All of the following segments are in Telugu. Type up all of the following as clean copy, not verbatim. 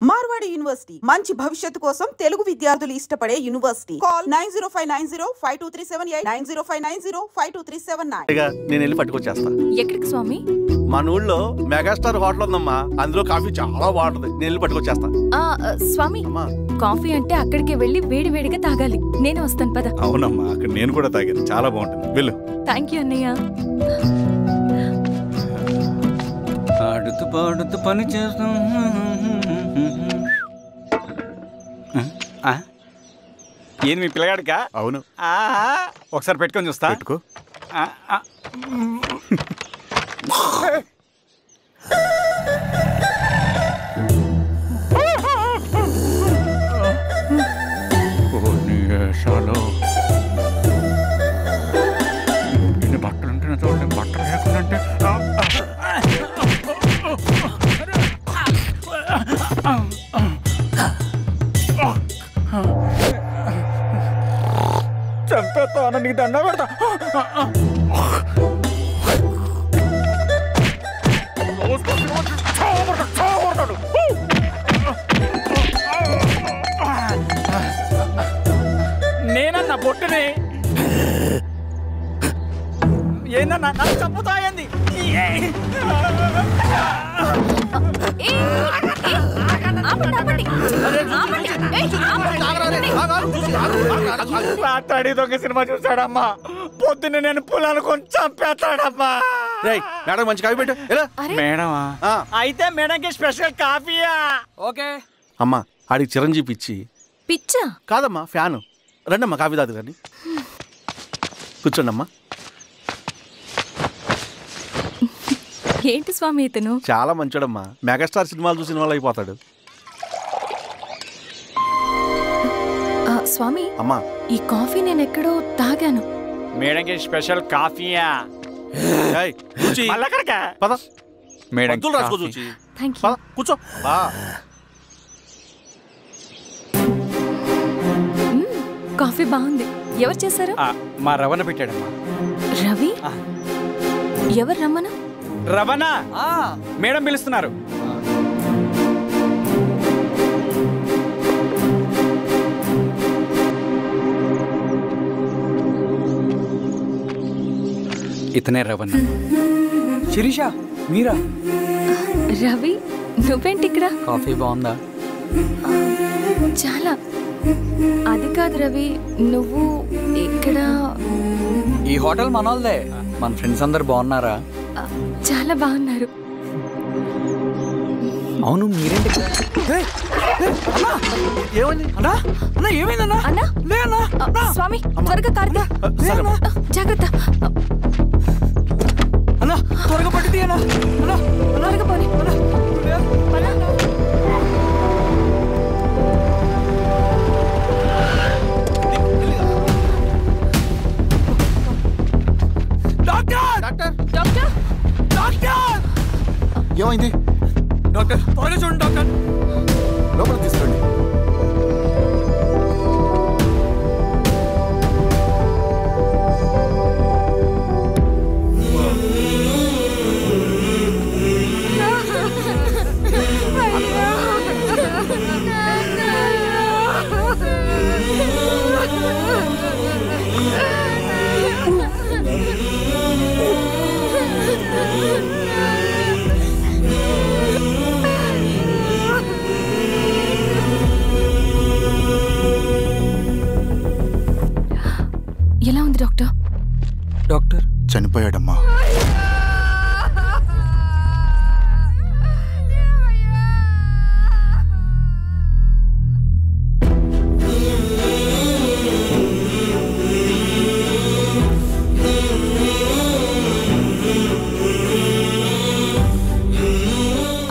మార్వాడి యూనివర్సిటీ మంచి భవిష్యత్తు కోసం తెలుగు విద్యార్థులు ఇష్టపడే యూనివర్సిటీ. కాల్ 9059052378 9059052379. నేను వెళ్ళి పట్టుకొచ్చేస్తా. ఎక్కడికి స్వామి? మన ఊళ్ళో మెగాస్టార్ హోటల్ ఉందమ్మా, అందులో కాఫీ చాలా బాగుంటది. నేను వెళ్ళి పట్టుకొచ్చేస్తా. స్వామి, కాఫీ అంటే అక్కడికి వెళ్ళి వేడి వేడిగా తాగాలి. నేను వస్తాను పద. అవునమ్మా, అక్కడ నేను కూడా తాగాను, చాలా బాగుంటుంది. వెళ్ళు. థ్యాంక్ యూ అన్నయ్య. ఆడుతూ పాడుతూ పని చేస్తాం. ఏంది మీ పిల్లగాడికా? అవును. ఒకసారి పెట్టుకొని చూస్తా. పెట్టుకో. ఎన్ని బట్టలు ఉంటే చూడండి, బట్టలు లేకుండా చంపేస్తాను, నీకు దండ పెడతా. నేనన్నా పొట్టుని ఏందన్నా నన్ను చంపుతాయంది. మాట్లాడి దొంగ సినిమా చూసాడమ్మా, పొద్దున్న నేను పొలాలు కొంచెం చంపేస్తాడమ్మా. మేడం మంచి కాఫీ పెట్టు. మేడమా? అయితే మేడంకి స్పెషల్ కాఫీయా? ఓకే అమ్మా. ఆడికి చిరంజీవి పిచ్చి. పిచ్చా? కాదమ్మా, ఫ్యాను. రండమ్మా కాఫీ తాదు కానీ. కూర్చోండి అమ్మా. ఏంటి స్వామి ఇతను? చాలా మంచోడమ్మా, మెగాస్టార్ సినిమాలు చూసిన వాళ్ళు అయిపోతాడు. స్వామి అమ్మా, ఈ కాఫీ నేను ఎక్కడో తాగాను. మేడంకి స్పెషల్ కాఫీయా? పద మేడం రాసుకో చూచి. Thank you. కూర్చో. కాఫీ బాగుంది. ఎవరు చేశారు? మా రవణ పెట్టాడమ్మా. రవి? ఎవరు రమ్మను? రవణ మేడం పిలుస్తున్నారు. ఇతనే రవణ. శిరీష మీరా? రవి నువ్వేంటి ఇక్కడ? కాఫీ బాగుందా? చాలా. అది కాదు రవి, నువ్వు ఇక్కడ? ఈ హోటల్ మనోల్దే. మన ఫ్రెండ్స్ అందరు బాగున్నారా? చాలా బాగున్నారు. అవును మీరేంటి? ఏమైందన్నా? స్వామి త్వరగా కారుతా. జాగ్రత్త. అన్నా త్వరగా పట్టి తీయనా. త్వరగా పోనీ. ఏమైంది డాక్టర్? త్వరగా చూడండి డాక్టర్. లోపలికి తీసుకురండి. ఎలా ఉంది డాక్టర్? డాక్టర్ చనిపోయాడమ్మా.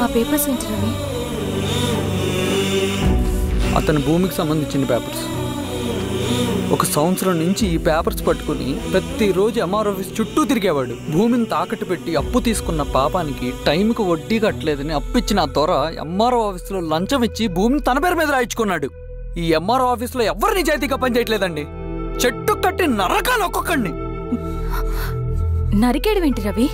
ఆ పేపర్స్ ఏంటి రవి? అతని భూమికి సంబంధించిన పేపర్స్. ఒక సంవత్సరం నుంచి ఈ పేపర్స్ పట్టుకుని ప్రతిరోజు ఎంఆర్ ఆఫీస్ చుట్టూ తిరిగేవాడు. భూమిని తాకట్టు పెట్టి అప్పు తీసుకున్న పాపానికి టైంకి వడ్డీ కట్టలేదని అప్పిచ్చిన ఆ దొర ఎంఆర్ఓ ఆఫీస్లో లంచం ఇచ్చి భూమిని తన పేరు మీద రాయించుకున్నాడు. ఈ ఎంఆర్ఓ ఆఫీస్లో ఎవరు నిజాయితీగా పనిచేయట్లేదండి. చెట్టు కట్టి నరకాలి ఒక్కొక్కడిని. నరికేడవేంటి రవి?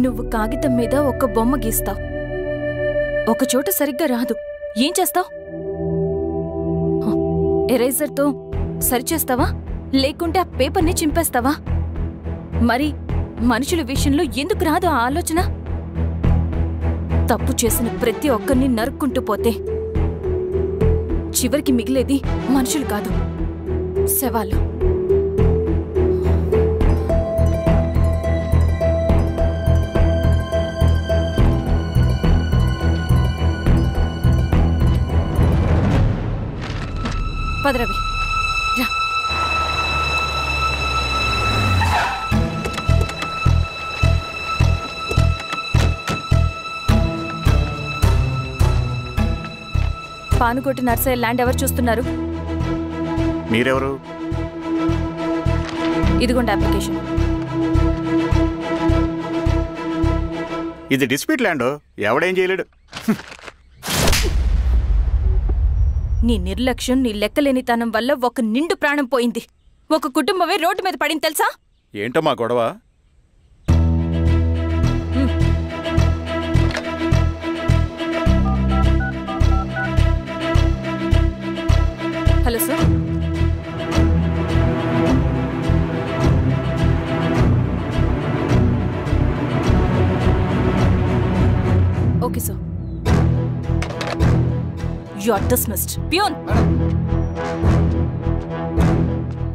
నువ్వు కాగితం మీద ఒక బొమ్మ గీస్తావు, ఒకచోట సరిగ్గా రాదు. ఏం చేస్తావ్? ఎరేజర్తో సరిచేస్తావా లేకుంటే ఆ పేపర్ని చింపేస్తావా? మరి మనుషుల విషయంలో ఎందుకు రాదు ఆ ఆలోచన? తప్పు చేసిన ప్రతి ఒక్కరిని నరుక్కుంటూ పోతే చివరికి మిగిలేది మనుషులు కాదు, శవాలు. పదరవి రా. పానుకోటి నర్సయ్య ల్యాండ్ ఎవరు చూస్తున్నారు? మీరెవరు? ఇదిగోండి అప్లికేషన్. ఇది డిస్ప్యూట్ ల్యాండ్, ఎవడేం చేయలేడు. నీ నిర్లక్ష్యం, నీ లెక్కలేనితనం వల్ల ఒక నిండు ప్రాణం పోయింది. ఒక కుటుంబమే రోడ్డు మీద పడింది తెలుసా? ఏంటమ్మా గొడవ? Hello sir. Okay sir. You are dismissed. Peon,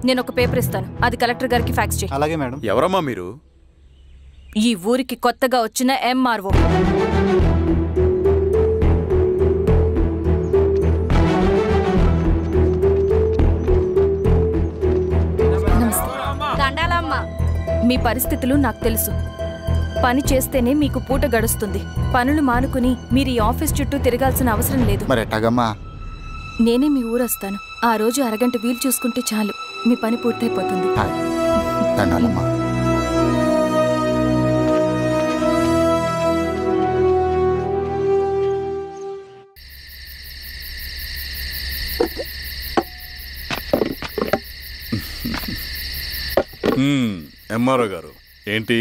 నేను ఒక పేపర్ ఇస్తాను, అది కలెక్టర్ గారికి ఫ్యాక్స్ చేయి. అలాగే మేడం. ఎవరమ్మా మీరు? ఈ ఊరికి కొత్తగా వచ్చిన ఎంఆర్ఓ. మీ పరిస్థితులు నాకు తెలుసు. పని చేస్తేనే మీకు పూట గడుస్తుంది. పనులు మానుకుని మీరు ఈ ఆఫీస్ చుట్టూ తిరగాల్సిన అవసరం లేదు. నేనే మీ ఊరొస్తాను. ఆ రోజు అరగంట వీలు చూసుకుంటే చాలు, మీ పని పూర్తయిపోతుంది. ఎంఆర్ఓ గారు ఏంటి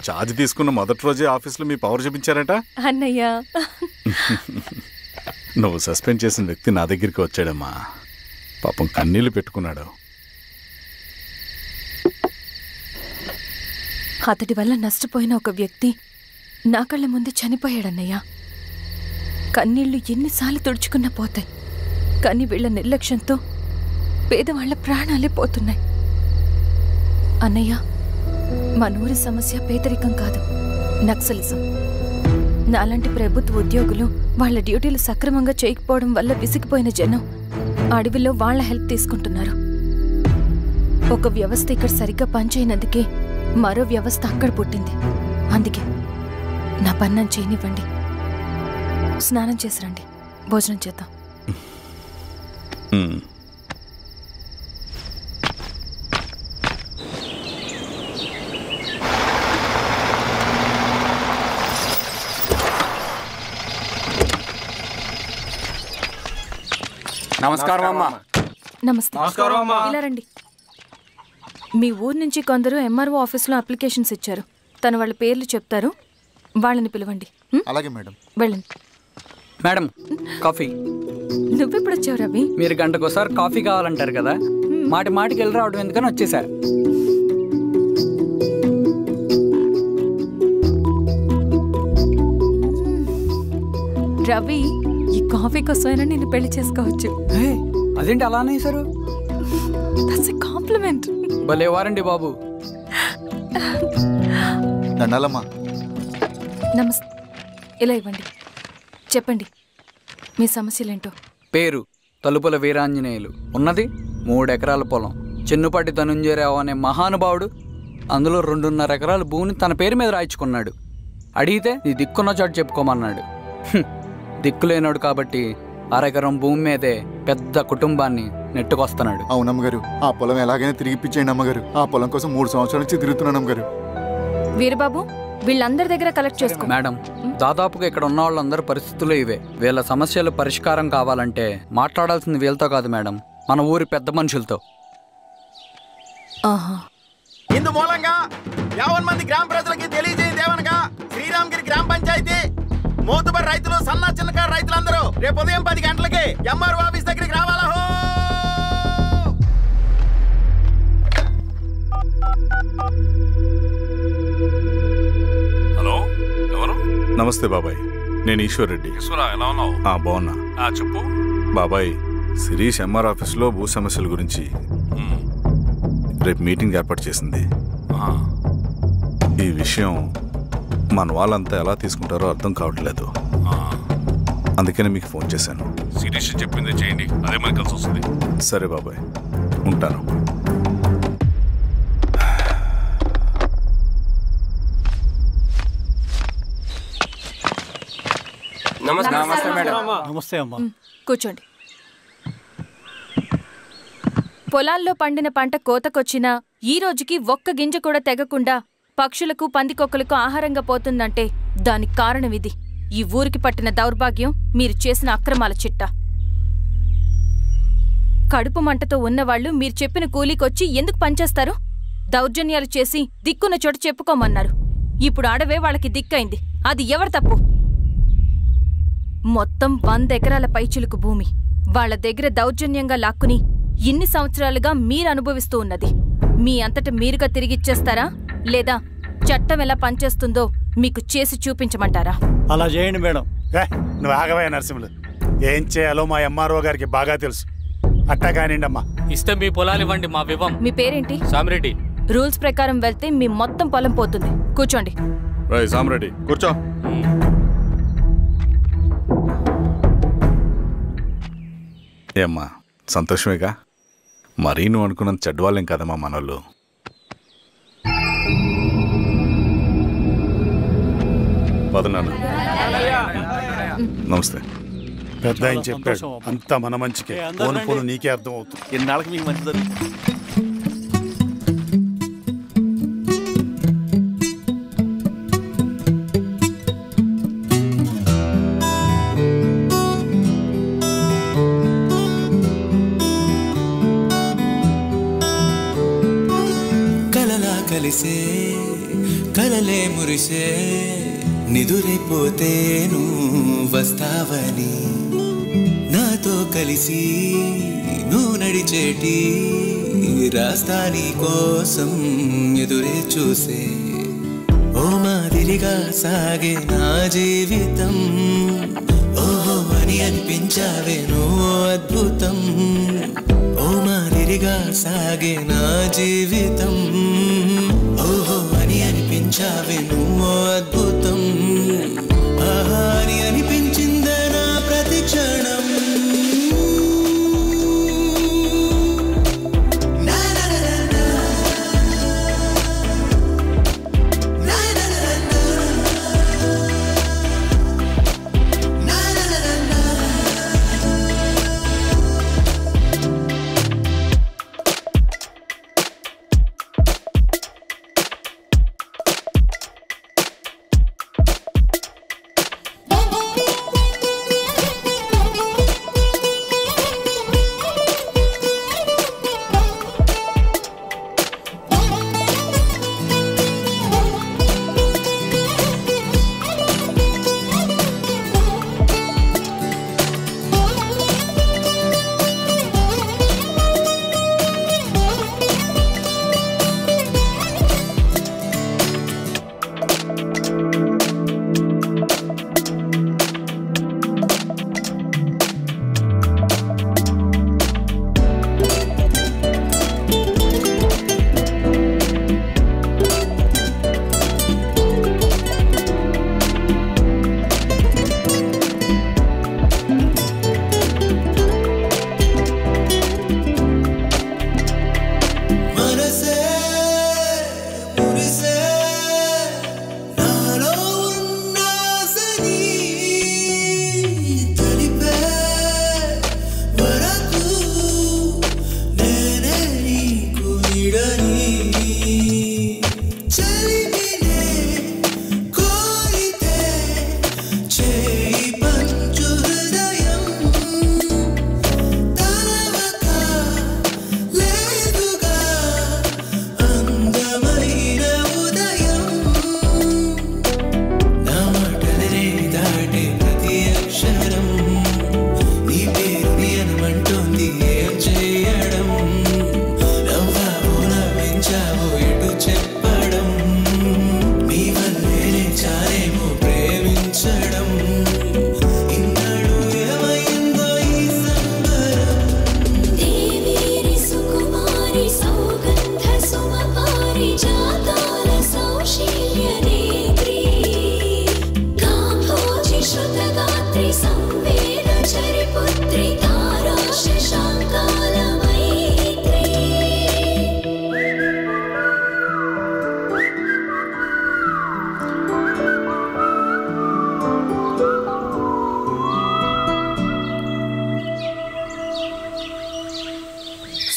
ఛార్జ్ తీసుకున్న మొదటి రోజే ఆఫీస్లో మీ పవర్ చూపించారట? అన్నయ్య, నువ్వు సస్పెండ్ చేసిన వ్యక్తి నా దగ్గరికి వచ్చాడమ్మా. పాపం కన్నీళ్లు పెట్టుకున్నాడు. అతడి వల్ల నష్టపోయిన ఒక వ్యక్తి నా కళ్ళ ముందు చనిపోయాడన్నయ్య. కన్నీళ్లు ఎన్నిసార్లు తుడుచుకున్నా పోతాయి, కానీ వీళ్ల నిర్లక్ష్యంతో పేదవాళ్ల ప్రాణాలే పోతున్నాయి. అన్నయ్య, మా నూరి సమస్య పేదరికం కాదు, నక్సలిజం. నాలాంటి ప్రభుత్వ ఉద్యోగులు వాళ్ళ డ్యూటీలు సక్రమంగా చేయకపోవడం వల్ల విసిగిపోయిన జనం అడవిలో వాళ్ల హెల్ప్ తీసుకుంటున్నారు. ఒక వ్యవస్థ ఇక్కడ సరిగ్గా పనిచేయనందుకే మరో వ్యవస్థ అక్కడ పుట్టింది. అందుకే నా పన్నం చేయనివ్వండి. స్నానం చేసిరండి, భోజనం చేద్దాం. నమస్కారం అమ్మా. నమస్తే. ఇలా రండి. మీ ఊరు నుంచి కొందరు ఎంఆర్ఓ ఆఫీస్లో అప్లికేషన్స్ ఇచ్చారు. తను వాళ్ళ పేర్లు చెప్తారు, వాళ్ళని పిలవండి. అలాగే మేడం. వెళ్ళండి. Madam, coffee. నువ్వెప్పుడు వచ్చావు రవి? మీరు గంటకోసారి కాఫీ కావాలంటారు కదా, మాటి మాటికి వెళ్ళి రావడం ఎందుకని వచ్చేసా. రవి, ఈ కాఫీ కోసమైనా నేను పెళ్లి చేసుకోవచ్చు. అదేంటి అలా అనేసారు? That's a compliment. భలే వారండి బాబు. దండాలమ్మా. నమస్తే. ఇలా ఇవ్వండి. చెప్పండి మీ సమస్యలేంటో. పేరు తలుపుల వీరాంజనేయులు. ఉన్నది 3 ఎకరాల పొలం. చిన్నుపాటి ధనుంజయరావు అనే మహానుభావుడు అందులో 2.5 ఎకరాల భూమిని తన పేరు మీద రాయించుకున్నాడు. అడిగితే నీ దిక్కున్న చోటు చెప్పుకోమన్నాడు. దిక్కులేనాడు కాబట్టి 1/2 ఎకరం భూమి మీదే పెద్ద కుటుంబాన్ని నెట్టుకొస్తున్నాడు. అవునమ్మగారు, ఆ పొలం ఎలాగైనా తిరిగిపించేయండి అమ్మగారు. ఆ పొలం కోసం 3 సంవత్సరాల నుంచి తిరుగుతున్నాను అమ్మగారు. వీరబాబు, వీళ్ళందరి దగ్గర కలెక్ట్ చేసుకో. మేడం, దాదాపుగా ఇక్కడ ఉన్న వాళ్ళందరి పరిస్థితులు ఇవే. వీళ్ళ సమస్యలు పరిష్కారం కావాలంటే మాట్లాడాల్సింది వీళ్ళతో కాదు మేడం, మన ఊరి పెద్ద మనుషులతో. ఇందు మూలంగా 50 మంది గ్రామ ప్రజలకి తెలియజేయదేవనగా శ్రీరామగిరి గ్రామ పంచాయతీ మోతుబరి రైతులు, సన్న చిన్నకారు రైతులందరూ రేపు ఉదయం 10 గంటలకి ఎంఆర్ఓ ఆఫీస్ దగ్గరికి రావాలా? హలో, ఎవరు? నమస్తే బాబాయ్, నేను ఈశ్వర్ రెడ్డి. ఈశ్వరా, ఎలా ఉన్నావు? బాగున్నా. చెప్పు బాబాయ్, శిరీష్ ఎంఆర్ ఆఫీస్లో భూ సమస్యల గురించి రేపు మీటింగ్ ఏర్పాటు చేసింది. ఈ విషయం మన వాళ్ళంతా ఎలా తీసుకుంటారో అర్థం కావట్లేదు. అందుకనే మీకు ఫోన్ చేశాను. శిరీష్ చెప్పింది చేయండి, అదే మనకి కలిసి వస్తుంది. సరే బాబాయ్, ఉంటాను. నమస్తే మేడం. నమస్తే అమ్మా. కూర్చోండి. పొలాల్లో పండిన పంట కోతకొచ్చినా ఈ రోజుకి ఒక్క గింజ కూడా తెగకుండా పక్షులకు, పందికొక్కలకు ఆహారంగా పోతుందంటే దానికి కారణం ఇది. ఈ ఊరికి పట్టిన దౌర్భాగ్యం మీరు చేసిన అక్రమాల చిట్టా. కడుపు మంటతో ఉన్నవాళ్లు మీరు చెప్పిన కూలీకొచ్చి ఎందుకు పనిచేస్తారు? దౌర్జన్యాలు చేసి దిక్కున్న చోట చెప్పుకోమన్నారు. ఇప్పుడు ఆడవే వాళ్ళకి దిక్కైంది. అది ఎవరి తప్పు? మొత్తం 100 ఎకరాల పైచిలుకు భూమి వాళ్ల దగ్గర దౌర్జన్యంగా లాక్కుని ఇన్ని సంవత్సరాలుగా మీరు అనుభవిస్తూ ఉన్నది. మీ అంతట మీరుగా తిరిగిచ్చేస్తారా, లేదా చట్టం ఎలా పనిచేస్తుందో మీకు చేసి చూపించమంటారా? అలా చేయండి మేడం. నువ్వు ఆగవయ్య నరసింహులు. ఏం చేయాలో మా ఎంఆర్ఓ గారికి బాగా తెలుసు. అట్టా కానివ్వండి అమ్మా. ఇస్తే మీ పొలాలు ఇవ్వండి, మా వివం. మీ పేరేంటి? సామిరెడ్డి. రూల్స్ ప్రకారం వెళ్తే మీ మొత్తం పొలం పోతుంది. కూర్చోండి. సామిరెడ్డి కూర్చో. ఏమ్మా, సంతోషమేగా? మరీ నువ్వు అనుకున్నంత చెడ్డవాళ్ళేం కదమ్మా మనోళ్ళు. పదనాన్న. నమస్తే. పెద్ద ఆయన చెప్పాడు, అంతా మన మంచికే. పోను పోను నీకే అర్థం అవుతుంది. ఎన్నాళ్ళకి మీకు మంచి జరుగుతుంది. కలిసే కలలే మురిసే నిదురైపోతేను వస్తావని, నాతో కలిసి నువ్వు నడిచేటి రాస్తాని కోసం ఎదురే చూసే. ఓ మాదిరిగా సాగే నా జీవితం, ఓహో అని అనిపించావే నువ్వు అద్భుతం. ఓ మాదిరిగా సాగే నా జీవితం, ఓహో అని అనిపించావే నువ్వు అద్భుతం. ఆహా అని అనిపించిందే నా ప్రతి క్షణం.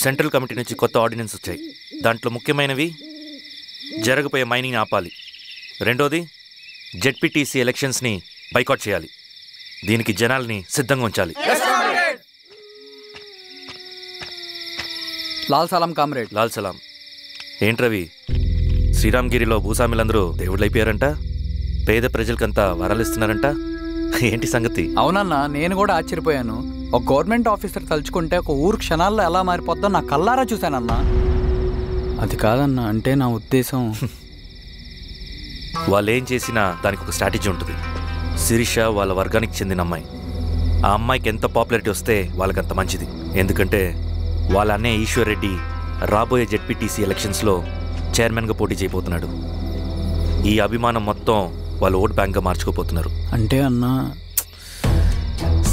సెంట్రల్ కమిటీ నుంచి కొత్త ఆర్డినెన్స్ వచ్చాయి. దాంట్లో ముఖ్యమైనవి జరగబోయే మైనింగ్ని ఆపాలి, రెండోది జెడ్పీటీసీ ఎలక్షన్స్ని బైకాట్ చేయాలి, దీనికి జనాల్ని సిద్ధంగా ఉంచాలి. లాల్ సలాం కామ్రేడ్. లాల్ సలాం. ఏంట్రవి, శ్రీరామ్గిరిలో భూస్వాములందరూ దేవుళ్ళైపోయారంట, పేద ప్రజలకంతా వరాలు ఇస్తున్నారంట, ఏంటి సంగతి? అవునన్నా, నేను కూడా ఆశ్చర్యపోయాను. ఒక గవర్నమెంట్ ఆఫీసర్ తలుచుకుంటే ఒక ఊరు క్షణాల్లో ఎలా మారిపోద్దో నా కల్లారా చూశానన్నా. అది కాదన్నా, అంటే నా ఉద్దేశం వాళ్ళు ఏం చేసినా దానికి ఒక స్ట్రాటజీ ఉంటుంది. శిరీష వాళ్ళ వర్గానికి చెందిన అమ్మాయి. ఆ అమ్మాయికి ఎంత పాపులారిటీ వస్తే వాళ్ళకంత మంచిది. ఎందుకంటే వాళ్ళ అన్నయ్య ఈశ్వర్ రెడ్డి రాబోయే జెడ్పీటీసీ ఎలక్షన్స్లో చైర్మన్గా పోటీ చేయబోతున్నాడు. ఈ అభిమానం మొత్తం వాళ్ళు ఓట్ బ్యాంక్గా మార్చుకోపోతున్నారు. అంటే అన్నా,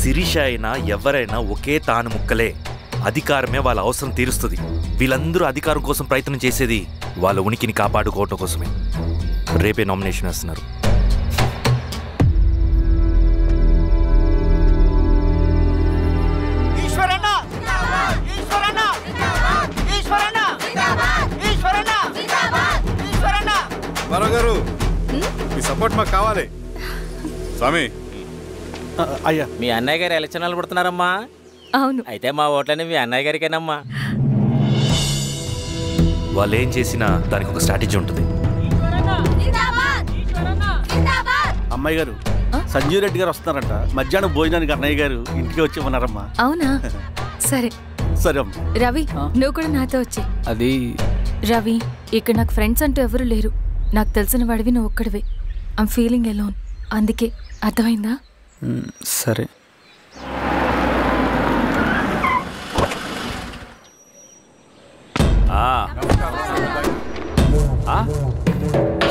శిరీష అయినా ఎవరైనా ఒకే తాను ముక్కలే. అధికారమే వాళ్ళ అవసరం తీరుస్తుంది. వీళ్ళందరూ అధికారం కోసం ప్రయత్నం చేసేది వాళ్ళ ఉనికిని కాపాడుకోవటం కోసమే. రేపే నామినేషన్ వేస్తున్నారు. గారు మీ సపోర్ట్ మాకు కావాలి. స్వామి, అయ్యా మీ అన్నయ్య గారు ఎలక్షన్ నిలబడుతున్నారమ్మా? అవును. అయితే మా ఓట్లని మీ అన్నయ్య గారికేనమ్మా. వాళ్ళు ఏం చేసినా దానికి ఒక స్ట్రాటజీ ఉంటుంది. అమ్మాయి గారు, సంజీవ్ రెడ్డి గారు వస్తున్నారంట. మధ్యాహ్నం భోజనానికి అన్నయ్య గారు ఇంటికి వచ్చి ఉన్నారమ్మా. అవునా? సరే సరే అమ్మ. రవి, నువ్వు కూడా నాతో వచ్చే. అది రవి, ఇక్కడ నాకు ఫ్రెండ్స్ అంటూ ఎవరు లేరు. నాకు తెలిసిన వాడివి నువ్వు ఒక్కడివే. I'm feeling alone. అందుకే, అర్థమైందా? సరే.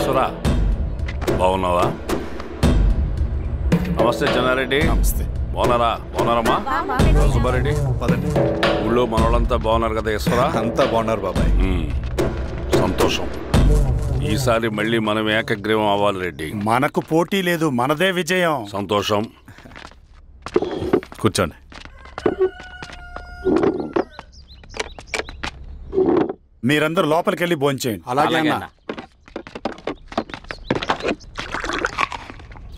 సురా, బాగున్నావా? నమస్తే చెన్నారెడ్డి. నమస్తే. బాగున్నారమ్మా? సుబ్బారెడ్డి, పదండి. ఊళ్ళో మనోళ్ళంతా బాగున్నారు కదా ఈశ్వరా? అంతా బాగున్నారు బాబాయ్. సంతోషం. ఈసారి మళ్ళీ మనం ఏకగ్రీవం అవ్వాలి రెడ్డి. మనకు పోటీ లేదు, మనదే విజయం. సంతోషం. కూర్చోండి. మీరందరూ లోపలికి వెళ్ళి భోంచేయండి. అలాగే అన్న.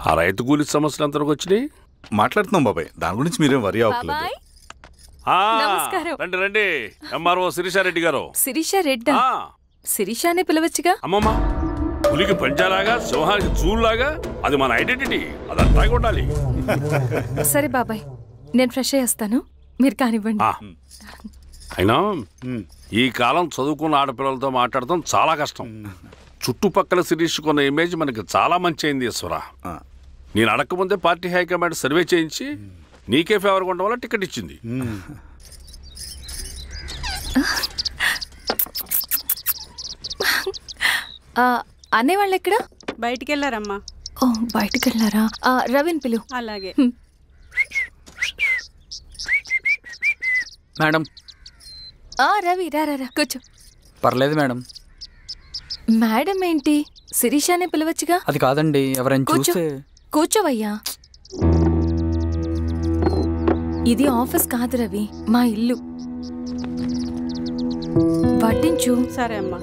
ఆ రైతు కూలి సమస్యలు ఎంతవరకు వచ్చినాయి? మాట్లాడుతున్నాం బాబాయ్, దాని గురించి మీరేం వరి అవ్వట్లేదు. నమస్కారం. రండి రండి. ఎంఆర్ఓ శిరీషారెడ్డి గారు. శిరీష రెడ్డా? శిరీష అనే పిలవచ్చుగా. అమ్మమ్మ, పులికి పంచాలాగా, సింహానికి చూలాగా అది మన ఐడెంటిటీ. అదంతా ఉండాలి. సరే బాబాయ్, నేను ఫ్రెష్ అయ్యేస్తాను, మీరు కానివ్వండి. అయినా ఈ కాలం చదువుకున్న ఆడపిల్లలతో మాట్లాడటం చాలా కష్టం. చుట్టుపక్కల శిరీషకున్న ఇమేజ్ మనకి చాలా మంచి అయింది ఈశ్వరా. నేను అడగకముందే పార్టీ హైకమాండ్ సర్వే చేయించి నీకే ఫేవర్గా ఉండడం వల్ల టికెట్ ఇచ్చింది. అన్నయ్య వాళ్ళు ఎక్కడ? బయటికి వెళ్ళారమ్మా. ఓ, బయటికి వెళ్ళారా? రవిని పిలు. అలాగే. మేడం. రవి, రా రా, కూర్చో. పర్లేదు మేడం. మేడం ఏంటి? శిరీషానే పిలవచ్చుగా. అది కాదండి, ఎవరైనా చూస్తే. కూర్చోవయ్యా. ఇది ఆఫీస్ కాదు రవి, మా ఇల్లు. వడ్డించు. సరే అమ్మా.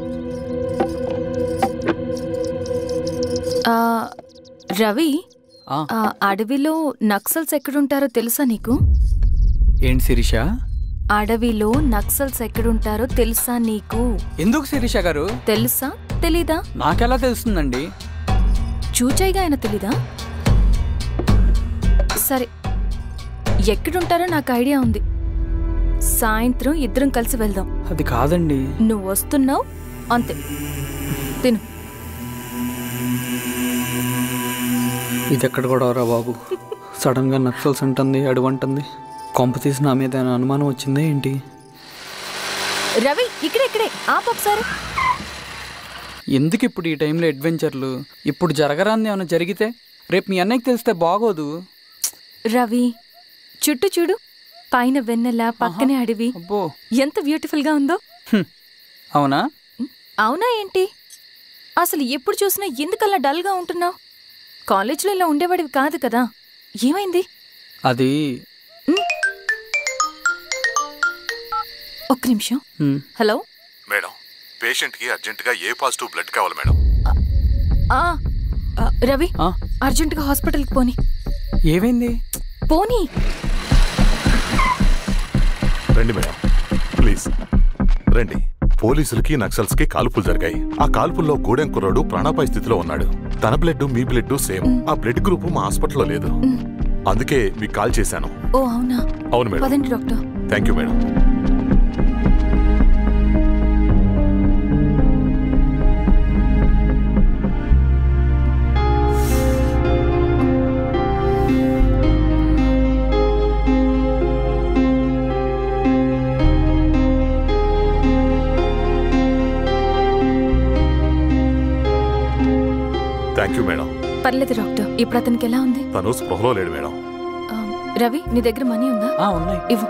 రవి, అడవిలో నక్సల్స్ ఎక్కడుంటారో తెలుసా నీకు? ఏంటి శిరీష? అడవిలో నక్సల్స్ ఎక్కడుంటారో తెలుసా నీకు? ఎందుకు శిరీష గారు? తెలుసా తెలీదా? నాకెలా తెలుస్తుందండి? చూచాయిగా ఆయన తెలీదా? సరే, ఎక్కడుంటారో నాకు ఐడియా ఉంది. సాయంత్రం ఇద్దరం కలిసి వెళ్దాం. అది కాదండి. నువ్వు వస్తున్నావు అంతే, తిను. ఇది ఎక్కడ కూడా రా బాబు. సడన్ గా నక్సల్స్ అంటుంది, అడువంటుంది. కొంప తీసి నా మీద అనుమానం వచ్చిందే ఏంటి? రవి, ఇక్కడే ఆపొకసారి. ఎందుకు ఇప్పుడు ఈ టైంలో అడ్వెంచర్లు? ఇప్పుడు జరగరాంది ఏమైనా జరిగితే రేపు మీ అన్నయ్యకి తెలిస్తే బాగోదు. రవి, చుట్టూ చూడు, పైన వెన్నెల, పక్కనే అడవి. ఎంత బ్యూటిఫుల్ గా ఉందో. అవునా? అవునా ఏంటి? అసలు ఎప్పుడు చూసినా ఎందుకల్లా డల్ గా ఉంటున్నావు? కాలేజ్లో ఇలా ఉండేవాడివి కాదు కదా, ఏమైంది? అది ఒక్క నిమిషం. హలో మేడం, పేషెంట్కి అర్జెంటుగా ఏ పాజిటివ్ బ్లడ్ కావాలి మేడం. రవి, అర్జెంటుగా హాస్పిటల్కి పోనీ. ఏమైంది? పోనీ. రండి మేడం, ప్లీజ్ రండి. పోలీసులకి నక్సల్స్కి కాల్పులు జరిగాయి. ఆ కాల్పుల్లో గూడెం కుర్రాడు ప్రాణాపాయ స్థితిలో ఉన్నాడు. తన బ్లడ్ మీ బ్లడ్ సేమ్. ఆ బ్లడ్ గ్రూప్ మా హాస్పిటల్లో లేదు, అందుకే మీకు కాల్ చేశాను. ఓ అవునా? అవును మేడం. పదండి doctor. Thank you madam. Thank you madam. పర్లేదు డాక్టర్. ఇప్పుడు అతనికి ఎలా ఉంది? తను స్పృహలో లేడు మేడం. రవి, నీ దగ్గర మనీ ఉందా? ఉన్నాయి. ఇవ్వు.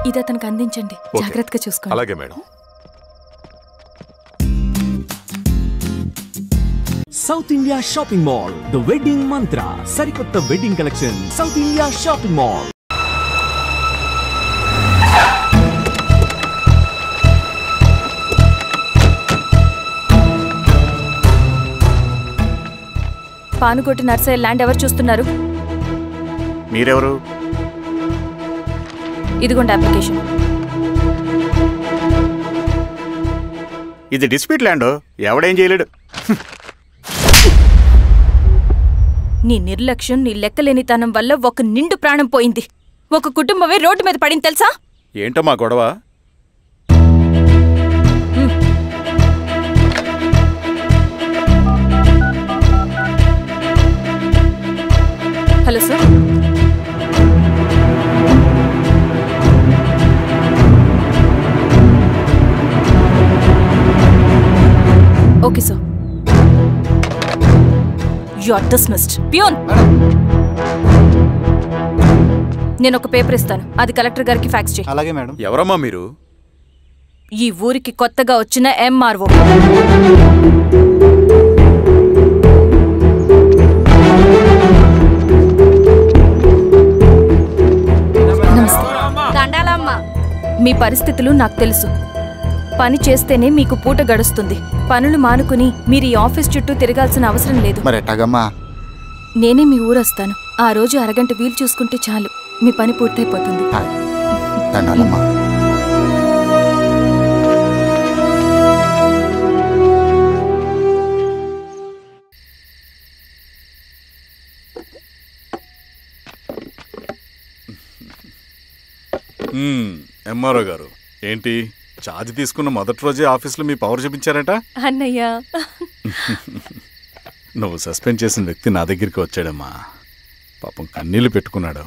ఇది అతనికి అందించండి. జాగ్రత్తగా చూసుకోండి. అలాగే madam. South India shopping mall, the wedding Mantra. సరికొత్త wedding collection South India shopping mall. Panukoti Narsaiah land ఎవరు చూస్తున్నారు? మీరెవరు? ఇదిగోండి అప్లికేషన్. ఇది డిస్ప్యూట్ ల్యాండ్, ఎవడేం చేయలేడు. నీ నిర్లక్ష్యం, నీ లెక్కలేనితనం వల్ల ఒక నిండు ప్రాణం పోయింది. ఒక కుటుంబమే రోడ్డు మీద పడింది తెలుసా? ఏంటో మా గొడవ? Hello sir. Okay sir. You are dismissed. Peon, నేను ఒక పేపర్ ఇస్తాను, అది కలెక్టర్ గారికి ఫ్యాక్స్ చేయి. అలాగే మేడం. ఎవరమ్మా మీరు? ఈ ఊరికి కొత్తగా వచ్చిన ఎంఆర్ఓ. మీ పరిస్థితులు నాకు తెలుసు. పని చేస్తేనే మీకు పూట గడుస్తుంది. పనులు మానుకుని మీరు ఈ ఆఫీస్ చుట్టూ తిరగాల్సిన అవసరం లేదు. నేనే మీ ఊరొస్తాను. ఆ రోజు అరగంట వీలు చూసుకుంటే చాలు, మీ పని పూర్తయిపోతుంది. ఎంఆర్ఓ గారు, ఏంటి ఛార్జ్ తీసుకున్న మొదటి రోజే ఆఫీస్లో మీ పవర్ చూపించారట? అన్నయ్య, నువ్వు సస్పెండ్ చేసిన వ్యక్తి నా దగ్గరికి వచ్చాడమ్మా. పాపం కన్నీళ్లు పెట్టుకున్నాడు.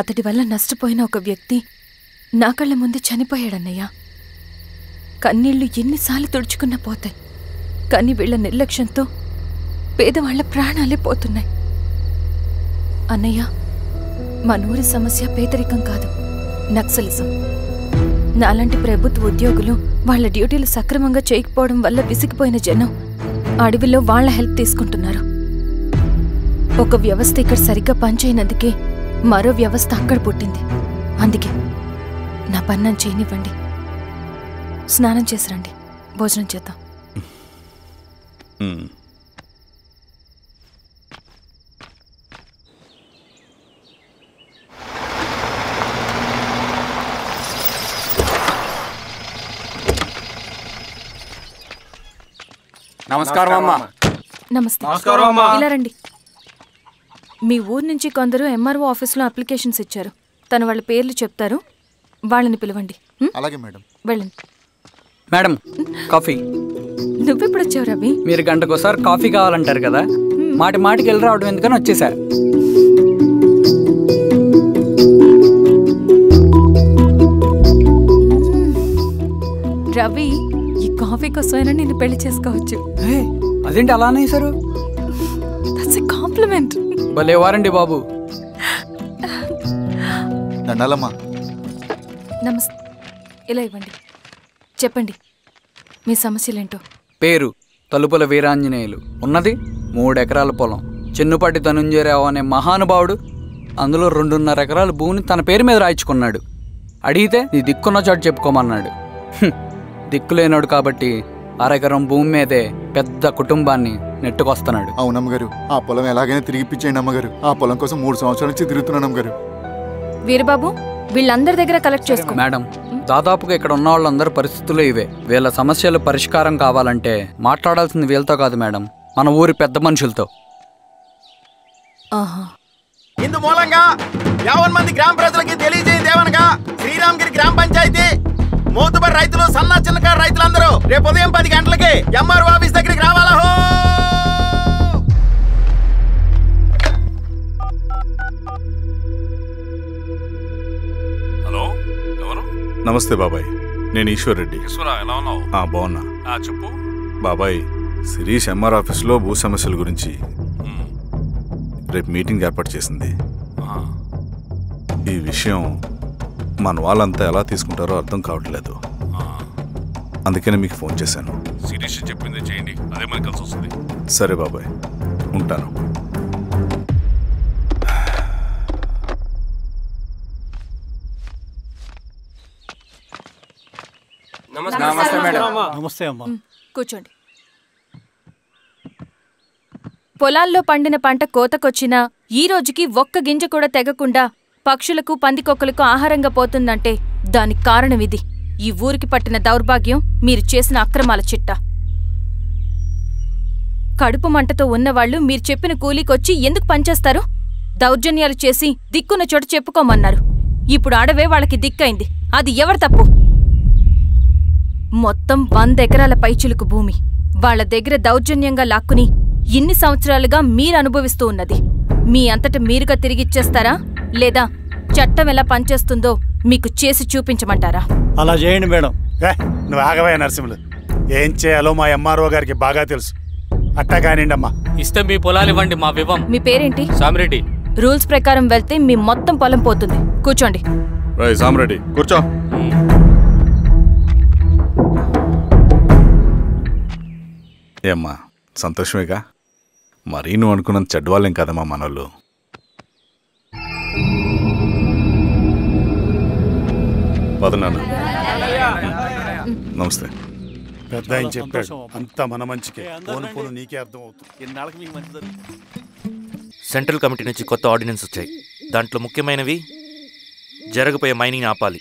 అతడి వల్ల నష్టపోయిన ఒక వ్యక్తి నా కళ్ళ ముందు చనిపోయాడన్నయ్య. కన్నీళ్లు ఎన్నిసార్లు తుడుచుకున్నా పోతాయి, కానీ వీళ్ళ నిర్లక్ష్యంతో పేదవాళ్ల ప్రాణాలే పోతున్నాయి. అన్నయ్య, మా నూరి సమస్య పేదరికం కాదు, నక్సలిజం. నాలాంటి ప్రభుత్వ ఉద్యోగులు వాళ్ల డ్యూటీలు సక్రమంగా చేయకపోవడం వల్ల విసిగిపోయిన జనం అడవిలో వాళ్ల హెల్ప్ తీసుకుంటున్నారు. ఒక వ్యవస్థ ఇక్కడ సరిగ్గా పనిచేయనందుకే మరో వ్యవస్థ అక్కడ పుట్టింది. అందుకే నా పన్నం చేయనివ్వండి. స్నానం చేసిరండి, భోజనం చేద్దాం. నమస్కారం అమ్మా. నమస్తే. ఇలా రండి. మీ ఊరు నుంచి కొందరు ఎంఆర్ఓ ఆఫీస్లో అప్లికేషన్స్ ఇచ్చారు. తను వాళ్ళ పేర్లు చెప్తారు, వాళ్ళని పిలవండి. అలాగే మేడం. వెళ్ళండి. Madam, coffee. నువ్వెప్పుడు వచ్చావు రవి? మీరు గంటకోసారి కాఫీ కావాలంటారు కదా, మాటి మాటికి వెళ్ళి రావడం ఎందుకని వచ్చేసా. రవి, ఈ కాఫీ కోసమైనా నేను పెళ్లి చేసుకోవచ్చు. అదేంటి అలా అనేసారు? That's a compliment. భలే వారండి బాబు. దండాలమ్మా. నమస్తే. ఇలా ఇవ్వండి. చెప్పండి మీ సమస్యలేంటో. పేరు తలుపుల వీరాంజనేయులు. ఉన్నది 3 ఎకరాల పొలం. చెన్నుపాటి ధనుంజయరావు అనే మహానుభావుడు అందులో 2.5 ఎకరాల భూమిని తన పేరు మీద రాయించుకున్నాడు. అడిగితే నీ దిక్కున్న చోటు చెప్పుకోమన్నాడు. దిక్కులేనాడు కాబట్టి 1/2 ఎకరం భూమి మీదే పెద్ద కుటుంబాన్ని నెట్టుకొస్తున్నాడు. అవునమ్మగారు, ఆ పొలం ఎలాగైనా తిరిగిపించేయండి అమ్మగారు. ఆ పొలం కోసం 3 సంవత్సరాల నుంచి తిరుగుతున్నాను అమ్మగారు. వీరబాబు, వీళ్ళందరి దగ్గర కలెక్ట్ చేసుకో. మేడం, దాదాపుగా ఇక్కడ ఉన్న వాళ్ళందరి పరిస్థితులు ఇవే. వీళ్ళ సమస్యలు పరిష్కారం కావాలంటే మాట్లాడాల్సింది వీళ్ళతో కాదు మేడం, మన ఊరి పెద్ద మనుషులతో. ఇందు మూలంగా 50 మంది గ్రామ ప్రజలకి తెలియజేయదేవనగా శ్రీరామగిరి గ్రామ పంచాయతీ మోతుబరి రైతులు, సన్న చిన్నకారు రైతులందరూ రేపు ఉదయం 10 గంటలకి ఎంఆర్ఓ ఆఫీస్ దగ్గరికి రావాలా. హలో, ఎవరు? నమస్తే బాబాయ్, నేను ఈశ్వర్ రెడ్డి. ఎలా ఉన్నావు? బాగున్నా. చెప్పు బాబాయ్, శిరీష్ ఎంఆర్ ఆఫీస్లో భూ సమస్యల గురించి రేపు మీటింగ్ ఏర్పాటు చేసింది. ఈ విషయం మన వాళ్ళంతా ఎలా తీసుకుంటారో అర్థం కావట్లేదు. అందుకనే మీకు ఫోన్ చేశాను. శిరీష్ చెప్పింది చేయండి, అదే మనకి కలిసి వస్తుంది. సరే బాబాయ్, ఉంటాను. నమస్తే మేడం. నమస్తే అమ్మా. కూర్చోండి. పొలాల్లో పండిన పంట కోతకొచ్చినా ఈ రోజుకి ఒక్క గింజ కూడా తెగకుండా పక్షులకు, పందికొక్కలకు ఆహారంగా పోతుందంటే దానికి కారణం ఇది. ఈ ఊరికి పట్టిన దౌర్భాగ్యం మీరు చేసిన అక్రమాల చిట్టా. కడుపు మంటతో ఉన్నవాళ్లు మీరు చెప్పిన కూలీకొచ్చి ఎందుకు పనిచేస్తారు? దౌర్జన్యాలు చేసి దిక్కున్న చోట చెప్పుకోమన్నారు. ఇప్పుడు అడవే వాళ్ళకి దిక్కైంది. అది ఎవరి తప్పు? మొత్తం 100 ఎకరాల పైచిలుకు భూమి వాళ్ల దగ్గర దౌర్జన్యంగా లాక్కుని ఇన్ని సంవత్సరాలుగా మీరు అనుభవిస్తూ ఉన్నది. మీ అంతట మీరుగా తిరిగిచ్చేస్తారా, లేదా చట్టం ఎలా పనిచేస్తుందో మీకు చేసి చూపించమంటారా? అలా చేయండి మేడం. నువ్వు ఆగవయ్య నరసింహులు, ఏం చేయాలో మా ఎంఆర్ఓ గారికి బాగా తెలుసు. అట్టా కానివ్వండి అమ్మా. ఇస్తే మీ పొలాలు ఇవ్వండి, మా వివం. మీ పేరేంటి? సామిరెడ్డి. రూల్స్ ప్రకారం వెళ్తే మీ మొత్తం పొలం పోతుంది. కూర్చోండి. సామిరెడ్డి కూర్చో. ఏమ్మా, సంతోషమేగా? మరీ నువ్వు అనుకున్నంత చెడ్డవాళ్ళేం కదమ్మా మనోళ్ళు. పదనాన్న, నమస్తే. పెద్ద ఆయన చెప్పాడు, అంతా మన మంచికే. పోను నీకే అర్థం అవుతుంది. సెంట్రల్ కమిటీ నుంచి కొత్త ఆర్డినెన్స్ వచ్చాయి. దాంట్లో ముఖ్యమైనవి జరగబోయే మైనింగ్ ఆపాలి,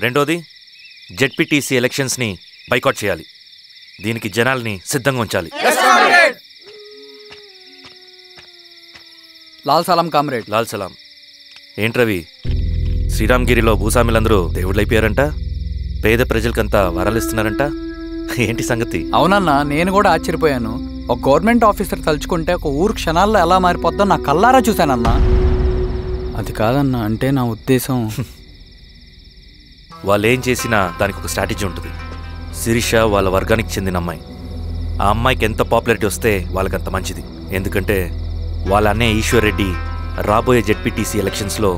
రెండోది జెడ్పీటీసీ ఎలక్షన్స్ని బైకాట్ చేయాలి, దీనికి జనాల్ని సిద్ధంగా ఉంచాలి. లాల్ సలాం కామ్రేడ్. లాల్ సలాం. ఏంట్రవి, శ్రీరామగిరిలో భూస్వాములందరూ దేవుళ్ళైపోయారంట, పేద ప్రజలకంతా వరాలిస్తున్నారంట, ఏంటి సంగతి? అవునన్నా, నేను కూడా ఆశ్చర్యపోయాను. ఒక గవర్నమెంట్ ఆఫీసర్ తలుచుకుంటే ఒక ఊరు క్షణాల్లో ఎలా మారిపోద్దో నా కల్లారా చూశానన్నా. అది కాదన్నా, అంటే నా ఉద్దేశం వాళ్ళు ఏం చేసినా దానికి ఒక స్ట్రాటజీ ఉంటుంది. శిరీష వాళ్ళ వర్గానికి చెందిన అమ్మాయి. ఆ అమ్మాయికి ఎంత పాపులారిటీ వస్తే వాళ్ళకంత మంచిది. ఎందుకంటే వాళ్ళ అన్నయ్య ఈశ్వర్ రెడ్డి రాబోయే జెడ్పీటీసీ ఎలక్షన్స్లో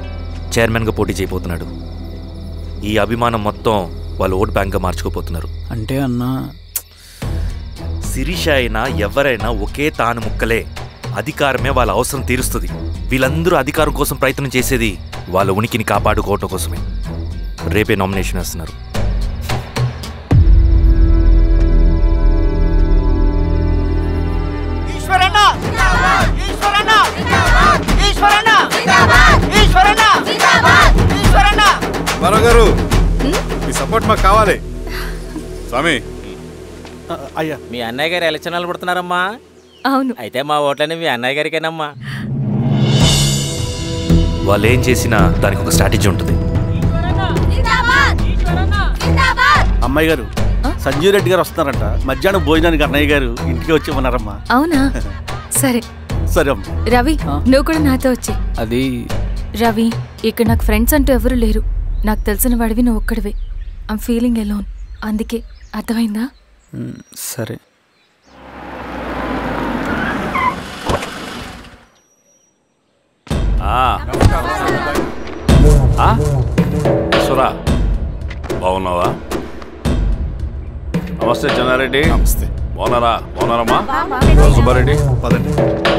చైర్మన్గా పోటీ చేయబోతున్నాడు. ఈ అభిమానం మొత్తం వాళ్ళు ఓట్ బ్యాంక్గా మార్చుకోపోతున్నారు. అంటే అన్నా, శిరీష అయినా ఎవరైనా ఒకే తాను ముక్కలే. అధికారమే వాళ్ళ అవసరం తీరుస్తుంది. వీళ్ళందరూ అధికారం కోసం ప్రయత్నం చేసేది వాళ్ళ ఉనికిని కాపాడుకోవటం కోసమే. రేపే నామినేషన్ వేస్తున్నారు. గారు, మీ సపోర్ట్ మాకు కావాలి. స్వామి, అయ్యా, మీ అన్నయ్య గారు ఎలక్షన్ నిలబడుతున్నారమ్మా. అవును. అయితే మా ఓట్లని మీ అన్నయ్య గారికేనమ్మా. వాళ్ళు ఏం చేసినా దానికి ఒక స్ట్రాటజీ ఉంటుంది. అమ్మాయి గారు, సంజీవ్ రెడ్డి గారు వస్తున్నారంట. మధ్యాహ్నం భోజనానికి అన్నయ్య గారు ఇంటికి వచ్చి ఉన్నారమ్మా. అవునా? సరే సరే అమ్మా. రవి, నువ్వు కూడా నాతో వచ్చి. అది రవి, ఇక్కడ నాకు ఫ్రెండ్స్ అంటూ ఎవరు లేరు. నాకు తెలిసిన వాడివి నువ్వు ఒక్కడివే. I'm feeling alone. అందుకే, అర్థమైందా? సరే. బాగున్నావా? నమస్తే జనారెడ్డి. నమస్తే. బాగున్నారమ్మా సుబ్బారెడ్డి పదండి.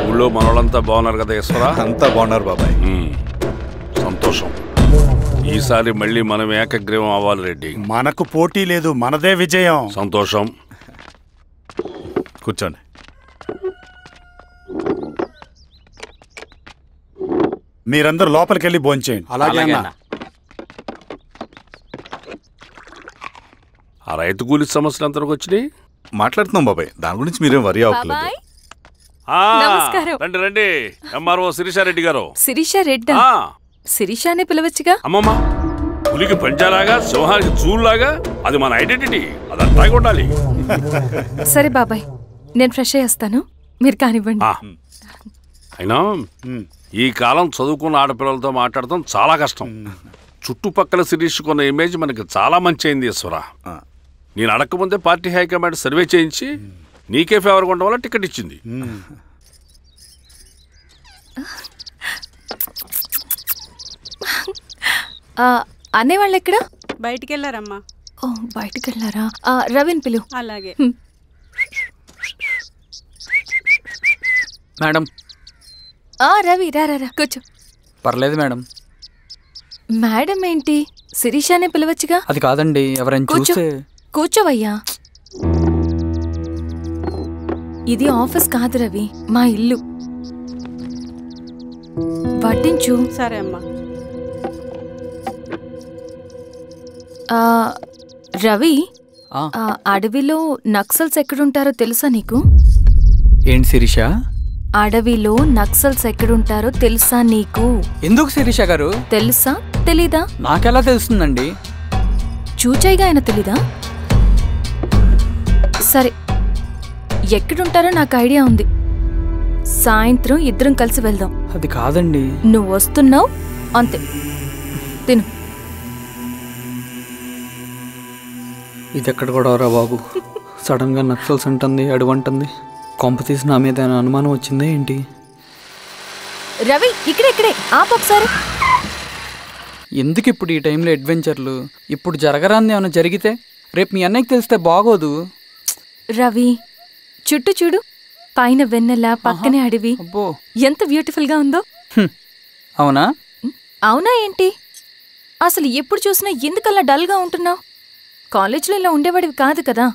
ఊళ్ళో మనోళ్ళంతా బాగున్నారు కదా ఈశ్వరా? అంతా బాగున్నారు బాబాయ్. సంతోషం. ఈసారి మళ్ళీ మనం ఏకగ్రీవం అవ్వాలి రెడ్డి. మనకు పోటీ లేదు, మనదే విజయం. సంతోషం. కూర్చోండి. మీరందరూ లోపలికి వెళ్ళి భోంచేయండి. అలాగే అన్న. ఆ రైతు కూలి సమస్యలు ఎంతవరకు వచ్చినాయి? మాట్లాడుతున్నాం బాబాయ్, దాని గురించి మీరేం వరి అవ్వట్లేదు. నమస్కారం. రండి రండి. ఎంఆర్ఓ శిరీషారెడ్డి గారు. శిరీష రెడ్డా? శిరీష అనే పిలవచ్చుగా. అమ్మమ్మ, పులికి పంచాలాగా సింహానికి చూలాగా అది మన ఐడెంటిటీ, అదంతా ఉండాలి. సరే బాబాయ్, నేను ఫ్రెష్ అయ్యేస్తాను, మీరు కానివ్వండి. అయినా ఈ కాలం చదువుకున్న ఆడపిల్లలతో మాట్లాడటం చాలా కష్టం. చుట్టుపక్కల శిరీషకున్న ఇమేజ్ మనకి చాలా మంచి అయింది ఈశ్వర. నేను అడగకముందే పార్టీ హైకమాండ్ సర్వే చేయించి నీకే ఫేవర్గా ఉండడం వల్ల టికెట్ ఇచ్చింది. అనేవాళ్ళు ఎక్కడ? బయటికి వెళ్ళారమ్మా. ఓ, బయటికి వెళ్ళారా? రవిని పిలు. అలాగే. మేడం. రవి రా రా కూర్చో. పర్లేదు మేడం. మేడం ఏంటి, శిరీషానే పిలవచ్చుగా. అది కాదండి, ఎవరైనా చూస్తే. కూర్చోవయ్యా. ఇది ఆఫీస్ కాదు రవి, మా ఇల్లు. వడ్డించు. సరే అమ్మా. రవి, అడవిలో నక్సల్స్ ఎక్కడుంటారో తెలుసా నీకు? ఏంటి శిరీష? అడవిలో నక్సల్స్ ఎక్కడుంటారో తెలుసా నీకు? ఎందుకు శిరీష గారు? తెలుసా తెలీదా? నాకెలా తెలుస్తుందండి? చూచాయిగా ఆయన తెలీదా? సరే, ఎక్కడుంటారో నాకు ఐడియా ఉంది. సాయంత్రం ఇద్దరం కలిసి వెళ్దాం. అది కాదండి. నువ్వు వస్తున్నావు అంతే, తిను. ఇది ఎక్కడ కూడా రా బాబు, సడన్ గా నక్సల్స్ అంటుంది, అడువంటుంది. కొంప తీసి నా మీద అనుమానం వచ్చిందే ఏంటి? రవి, ఇక్కడే ఆపొకసారి. ఎందుకు ఇప్పుడు ఈ టైంలో అడ్వెంచర్లు? ఇప్పుడు జరగరాంది ఏమైనా జరిగితే రేపు మీ అన్నయ్యకి తెలిస్తే బాగోదు. రవి, చుట్టూ చూడు, పైన వెన్నెల, పక్కనే అడవి. ఎంత బ్యూటిఫుల్ గా ఉందో. అవునా? అవునా ఏంటి? అసలు ఎప్పుడు చూసినా ఎందుకలా డల్ గా ఉంటున్నావు? కాలేజ్లో ఇలా ఉండేవాడివి కాదు కదా,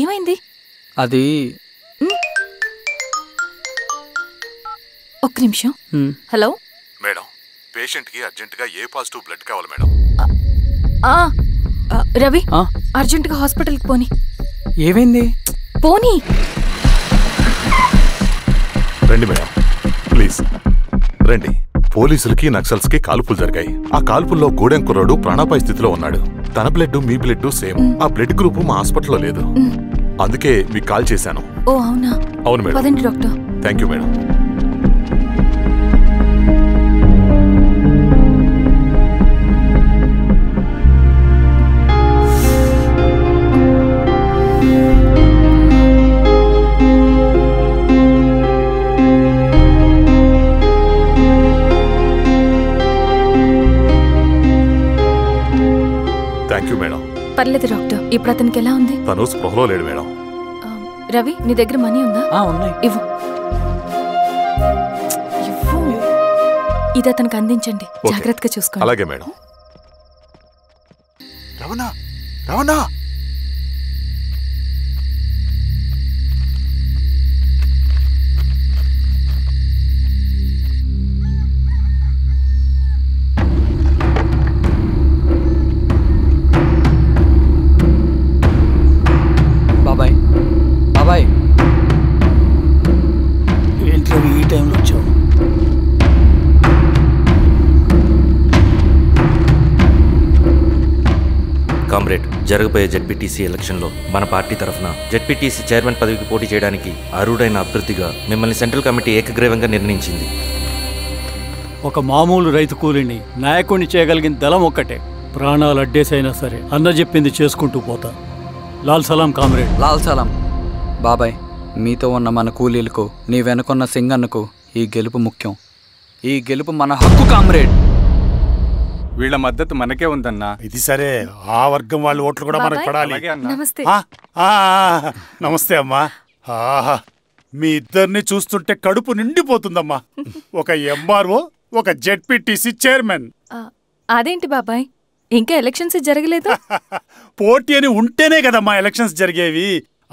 ఏమైంది? అది ఒక్క నిమిషం. హలో మేడం, పేషెంట్ కి అర్జెంట్ గా ఏ పాజిటివ్ బ్లడ్ కావాలి మేడం. రవి, అర్జెంటుగా హాస్పిటల్కి పోనీ. ఏమైంది? పోనీ. రండి మేడం, ప్లీజ్ రండి. పోలీసులకి నక్సల్స్ కి కాల్పులు జరిగాయి. ఆ కాల్పుల్లో గూడెం కుర్రాడు ప్రాణాపాయ స్థితిలో ఉన్నాడు. తన బ్లడ్ మీ బ్లడ్ సేమ్. ఆ బ్లడ్ గ్రూప్ మా హాస్పిటల్లో లేదు, అందుకే మీకు కాల్ చేశాను. ఓ అవునా? అవును మేడం. పదండి doctor. Thank you madam. Thank you madam. పర్లేదు డాక్టర్, ఇప్పుడు అతనికి ఎలా ఉంది? తను స్పృహలో లేడు మేడం. రవి, నీ దగ్గర మనీ ఉందా? ఉన్నాయి. ఇవ్వు. ఇది అతనికి అందించండి, జాగ్రత్తగా చూసుకోండి. అలాగే మేడం. రవణ, రవణ, బాబాయ్. బాబాయ్, ఏంట్లో ఈ టైంలో వచ్చావు? కామ్రేడ్, జరగబోయే జెడ్పీటీసీ ఎలక్షన్లో మన పార్టీ తరఫున జెడ్పీటీసీ చైర్మన్ పదవికి పోటీ చేయడానికి అర్హుడైన అభ్యర్థిగా మిమ్మల్ని సెంట్రల్ కమిటీ ఏకగ్రీవంగా నిర్ణయించింది. ఒక మామూలు రైతు కూలిని నాయకుడిని చేయగలిగిన దళం ఒక్కటే. ప్రాణాలు అడ్డేసైనా సరే అన్న చెప్పింది చేసుకుంటూ పోతా. లాల్ సలాం కామ్రేడ్. లాల్ సలాం. బాబాయ్, మీతో ఉన్న మన కూలీలకు, నీ వెనుకున్న సింగన్నకు ఈ గెలుపు ముఖ్యం. ఈ గెలుపు మన హక్కు కామ్రేడ్. వీళ్ళ మద్దతు మనకే ఉందన్నా. ఇది సరే, ఆ వర్గం వాళ్ళ ఓట్లు కూడా మనకు పడాలి. నమస్తే. నమస్తే అమ్మా. ఆహా, మీ ఇద్దరిని చూస్తుంటే కడుపు నిండిపోతుందమ్మా. ఒక ఎంఆర్ఓ, ఒక జెడ్పీటీసీ చైర్మన్. అదేంటి బాబాయ్, ఇంకా ఎలక్షన్స్ జరగలేదు? పోటీ అని ఉంటేనే కదమ్మా ఎలక్షన్స్ జరిగేవి.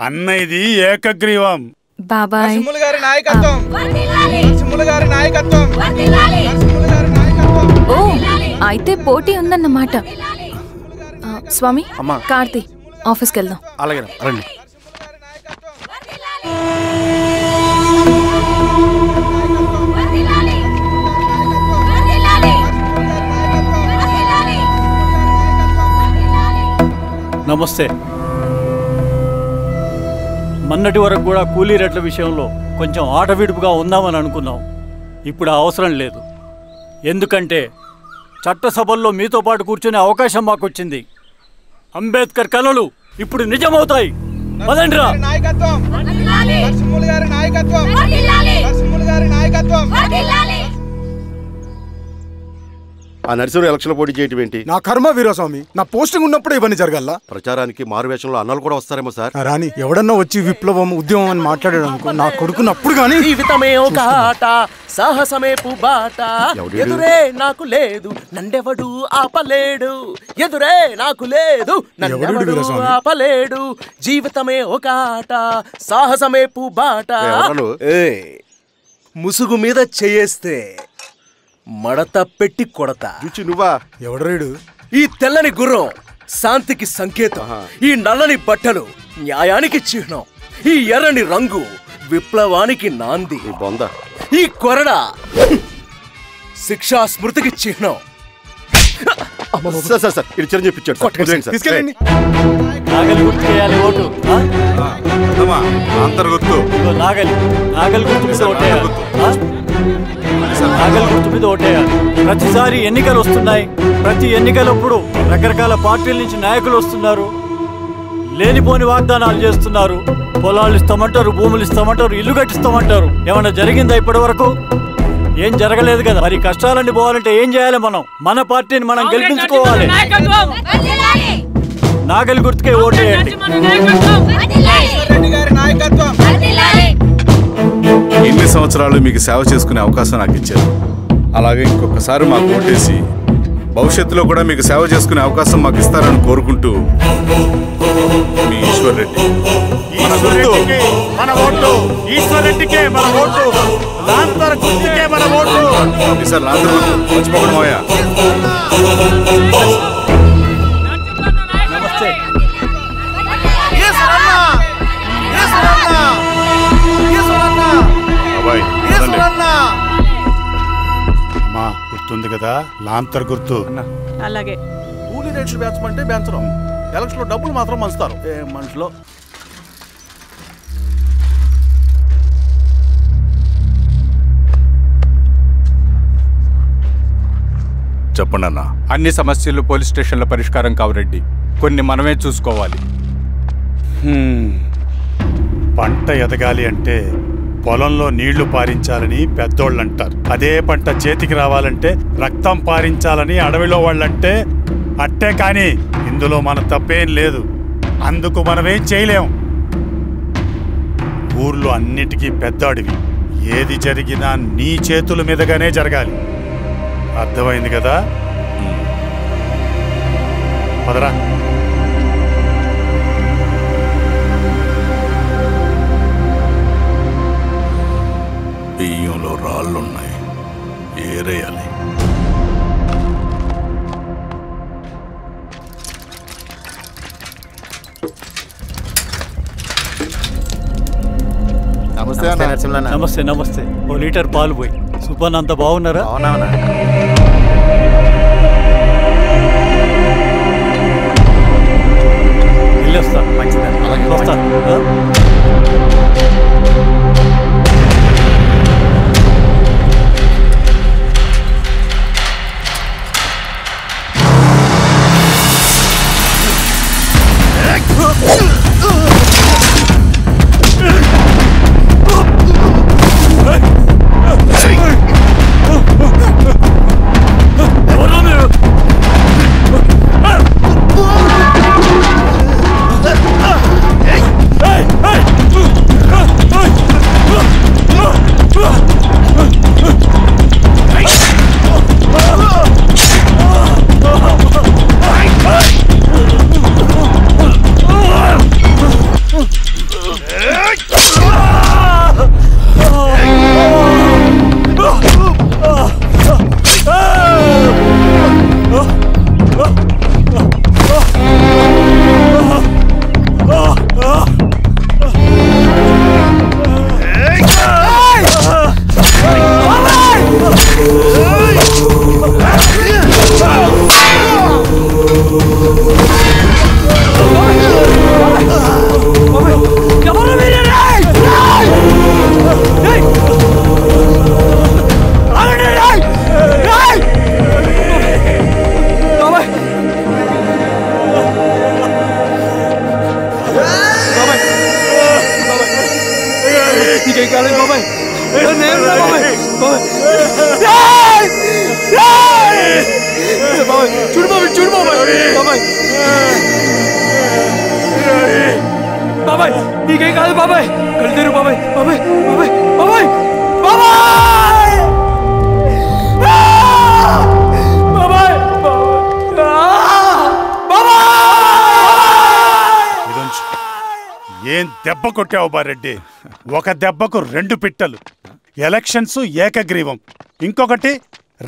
అన్నయ్యది ఏకగ్రీవం. బాబాయ్ ఓ, అయితే పోటీ ఉందన్నమాట. స్వామి, కార్తీ, ఆఫీస్కి వెళ్దాం. అలాగే రండి. నమస్తే. మొన్నటి వరకు కూడా కూలీ రేట్ల విషయంలో కొంచెం ఆటవిడుపుగా ఉందామని అనుకున్నాం. ఇప్పుడు అవసరం లేదు. ఎందుకంటే చట్టసభల్లో మీతో పాటు కూర్చునే అవకాశం మాకు వచ్చింది. అంబేద్కర్ కలలు ఇప్పుడు నిజమవుతాయి. పదండ్రా. ఆ నర్సింహ ఎలక్షన్ పోటీ చేయటం ఏంటి? నా కర్మ వీరస్వామి, నా పోస్టింగ్ ఉన్నప్పుడే ఇవన్నీ జరగాల. ప్రచారానికి మారువేషంలో అన్నలు కూడా వస్తారేమో సార్. రాని ఎవడన్నా వచ్చి విప్లవం ఉద్యమం అని మాట్లాడాడు అనుకో, నా కొడుకున్నప్పుడు గానీ జీవితమే ఒక ఆట, సాహసమే పుబాట, ఎదురే నాకు లేదు నన్నెవడు ఆపలేడు, ఎదురే నాకు లేదు నన్నెవడు ఆపలేడు, జీవితమే ఒక ఆట, సాహసమే పుబాట. ముసుగు మీద చేయేస్తే మడత పెట్టి కొడతా. నువ్వా? ఎవడరేడు? ఈ తెల్లని గుర్రం శాంతికి సంకేతం, ఈ నల్లని బట్టలు న్యాయానికి చిహ్నం, ఈ ఎర్రని రంగు విప్లవానికి నాంది, ఈ కొరడ శిక్షా స్మృతికి చిహ్నం. చిరంజీవి పిచ్చాడు. నాగలి గుర్తు చేయాలి ఓటు. నాగలి గుర్తు మీద ఓటేయాలి. నాగలి గుర్తు మీద ఓటేయాలి. ప్రతిసారి ఎన్నికలు వస్తున్నాయి. ప్రతి ఎన్నికలప్పుడు రకరకాల పార్టీల నుంచి నాయకులు వస్తున్నారు. లేనిపోని వాగ్దానాలు చేస్తున్నారు. పొలాలు ఇస్తామంటారు, భూములు ఇస్తామంటారు, ఇల్లు కట్టిస్తామంటారు. ఏమన్నా జరిగిందా ఇప్పటి వరకు? ఏం జరగలేదు కదా. మరి కష్టాలన్నీ పోవాలంటే ఏం చేయాలి? మనం మన పార్టీని మనం గెలిపించుకోవాలి. నాగలి గుర్తుకే ఓటేయండి. ఇన్ని సంవత్సరాలు మీకు సేవ చేసుకునే అవకాశం నాకు ఇచ్చారు. అలాగే ఇంకొకసారి మాకు ఓటేసి భవిష్యత్తులో కూడా మీకు సేవ చేసుకునే అవకాశం మాకు ఇస్తారని కోరుకుంటూ మీ ఈశ్వర్ రెడ్డి. మన ఓటు ఈశ్వర్ రెడ్డికే, మన ఓటు లాంతర్ గుర్తుకే, మన ఓటు. సార్ లాంతర్ మర్చిపోకడం మోయా. నమస్తే. అమ్మా, గుర్తుంది కదా లాంతర్ గుర్తు. అలాగే. కూలీ రేట్లు పెంచమంటే పెంచడం, ఎలక్షన్ లో డబ్బులు మాత్రం మంచుతారు. ఏ మనుషులో. చెప్పండి అన్న. అన్ని సమస్యలు పోలీస్ స్టేషన్ల పరిష్కారం కావు రెడ్డి, కొన్ని మనమే చూసుకోవాలి. పంట ఎదగాలి అంటే పొలంలో నీళ్లు పారించాలని పెద్దోళ్ళు అంటారు. అదే పంట చేతికి రావాలంటే రక్తం పారించాలని అడవిలో వాళ్ళంటే అట్టే. కానీ ఇందులో మన తప్పేం లేదు. అందుకు మనమేం చేయలేం. ఊర్లో అన్నిటికీ పెద్ద అడవి. ఏది జరిగినా నీ చేతుల మీదగానే జరగాలి. అర్థమైంది కదా? పదరా. బియ్యంలో రాళ్ళున్నాయి, ఏరేయాలి. నమస్తే. నమస్తే. ఓ లీటర్ పాలు పోయి. సుబ్బన్ అంత బాగున్నారా? వెళ్ళొస్తా. వస్తా. ఎవరు మీరు? నీకేం కాలేదు బాబాయ్. నేను రా బాబాయ్. బాబాయ్ చూడు బాబాయ్, చూడు బాబాయ్. బాబాయ్ బాబాయ్ నీకేం కాదు బాబాయ్. కళ్ళు తెరు బాబాయ్. బాబాయ్ బాబాయ్ బాబాయ్ బాబాయ్ బాబాయ్ ఏం దెబ్బ కొట్టావు బారెడ్డి? ఒక దెబ్బకు 2 పిట్టలు. ఎలక్షన్స్ ఏకగ్రీవం. ఇంకొకటి,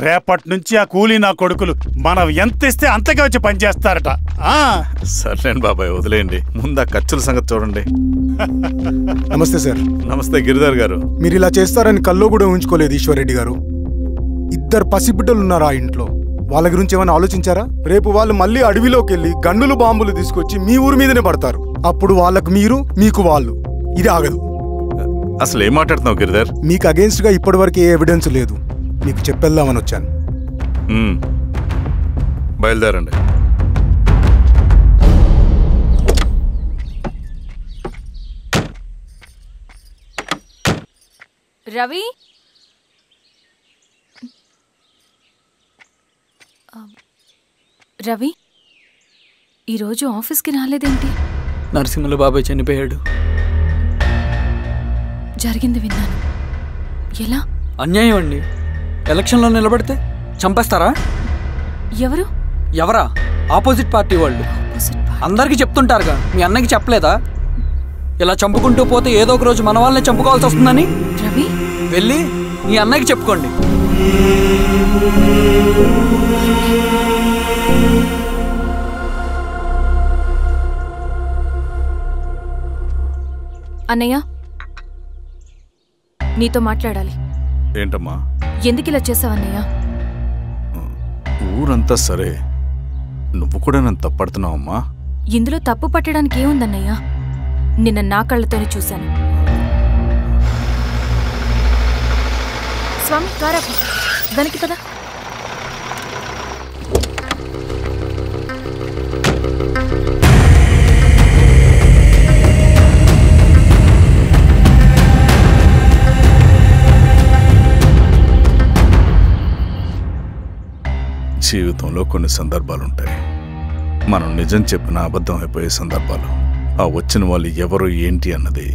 రేపటి నుంచి ఆ కూలీ నా కొడుకులు మనం ఎంత ఇస్తే అంతగా వచ్చి పనిచేస్తారట. సర్లేండి బాబాయ్, వదిలేయండి. ముందు ఆ ఖర్చుల సంగతి చూడండి. నమస్తే సార్. నమస్తే గిరిధర్ గారు. మీరు ఇలా చేస్తారని కల్లో కూడా ఉంచుకోలేదు ఈశ్వర్రెడ్డి గారు. 2 పసిబిడ్డలు ఉన్నారు ఆ ఇంట్లో. వాళ్ళ గురించి ఏమైనా ఆలోచించారా? రేపు వాళ్ళు మళ్ళీ అడవిలోకి వెళ్ళి గన్నులు బాంబులు తీసుకొచ్చి మీ ఊరి మీదనే పడతారు. అప్పుడు వాళ్ళకు మీరు, మీకు వాళ్ళు. ఇది ఆగదు. అసలు ఏం మాట్లాడుతున్నావు గిరిధర్? మీకు అగేన్స్ట్ గా ఇప్పటివరకు ఏ ఎవిడెన్స్ లేదు. మీకు చెప్పేద్దామని వచ్చాను. బయలుదేరండి. రవి, రవి ఈరోజు ఆఫీస్కి రాలేదేంటి? నరసింహుల బాబాయ్ చనిపోయాడు. జరిగింది విన్నాను. ఎలా? అన్యాయం అండి. ఎలక్షన్లో నిలబడితే చంపేస్తారా? ఎవరు? ఎవరా? ఆపోజిట్ పార్టీ వాళ్ళు. అందరికీ చెప్తుంటారుగా, మీ అన్నకి చెప్పలేదా? ఇలా చంపుకుంటూ పోతే ఏదో ఒక రోజు మన వాళ్ళని చంపుకోవాల్సి వస్తుందని. రవి, వెళ్ళి మీ అన్నకి చెప్పుకోండి. అన్నయ్య, నీతో మాట్లాడాలి. ఏంటమ్మా? ఎందుకు ఇలా చేసావన్నయ్య? ఊరంతా సరే, నువ్వు కూడా నన్ను తప్పడుతున్నావమ్మా. ఇందులో తప్పు పట్టడానికి ఏముందన్నయ్య? నిన్న నా కళ్ళతోనే చూశాను. స్వామి త్వరగా దానికి పద. జీవితంలో కొన్ని సందర్భాలుంటాయి. మనం నిజం చెప్పిన అబద్ధం అయిపోయే సందర్భాలు. ఆ వచ్చిన వాళ్ళు ఎవరు ఏంటి అన్నది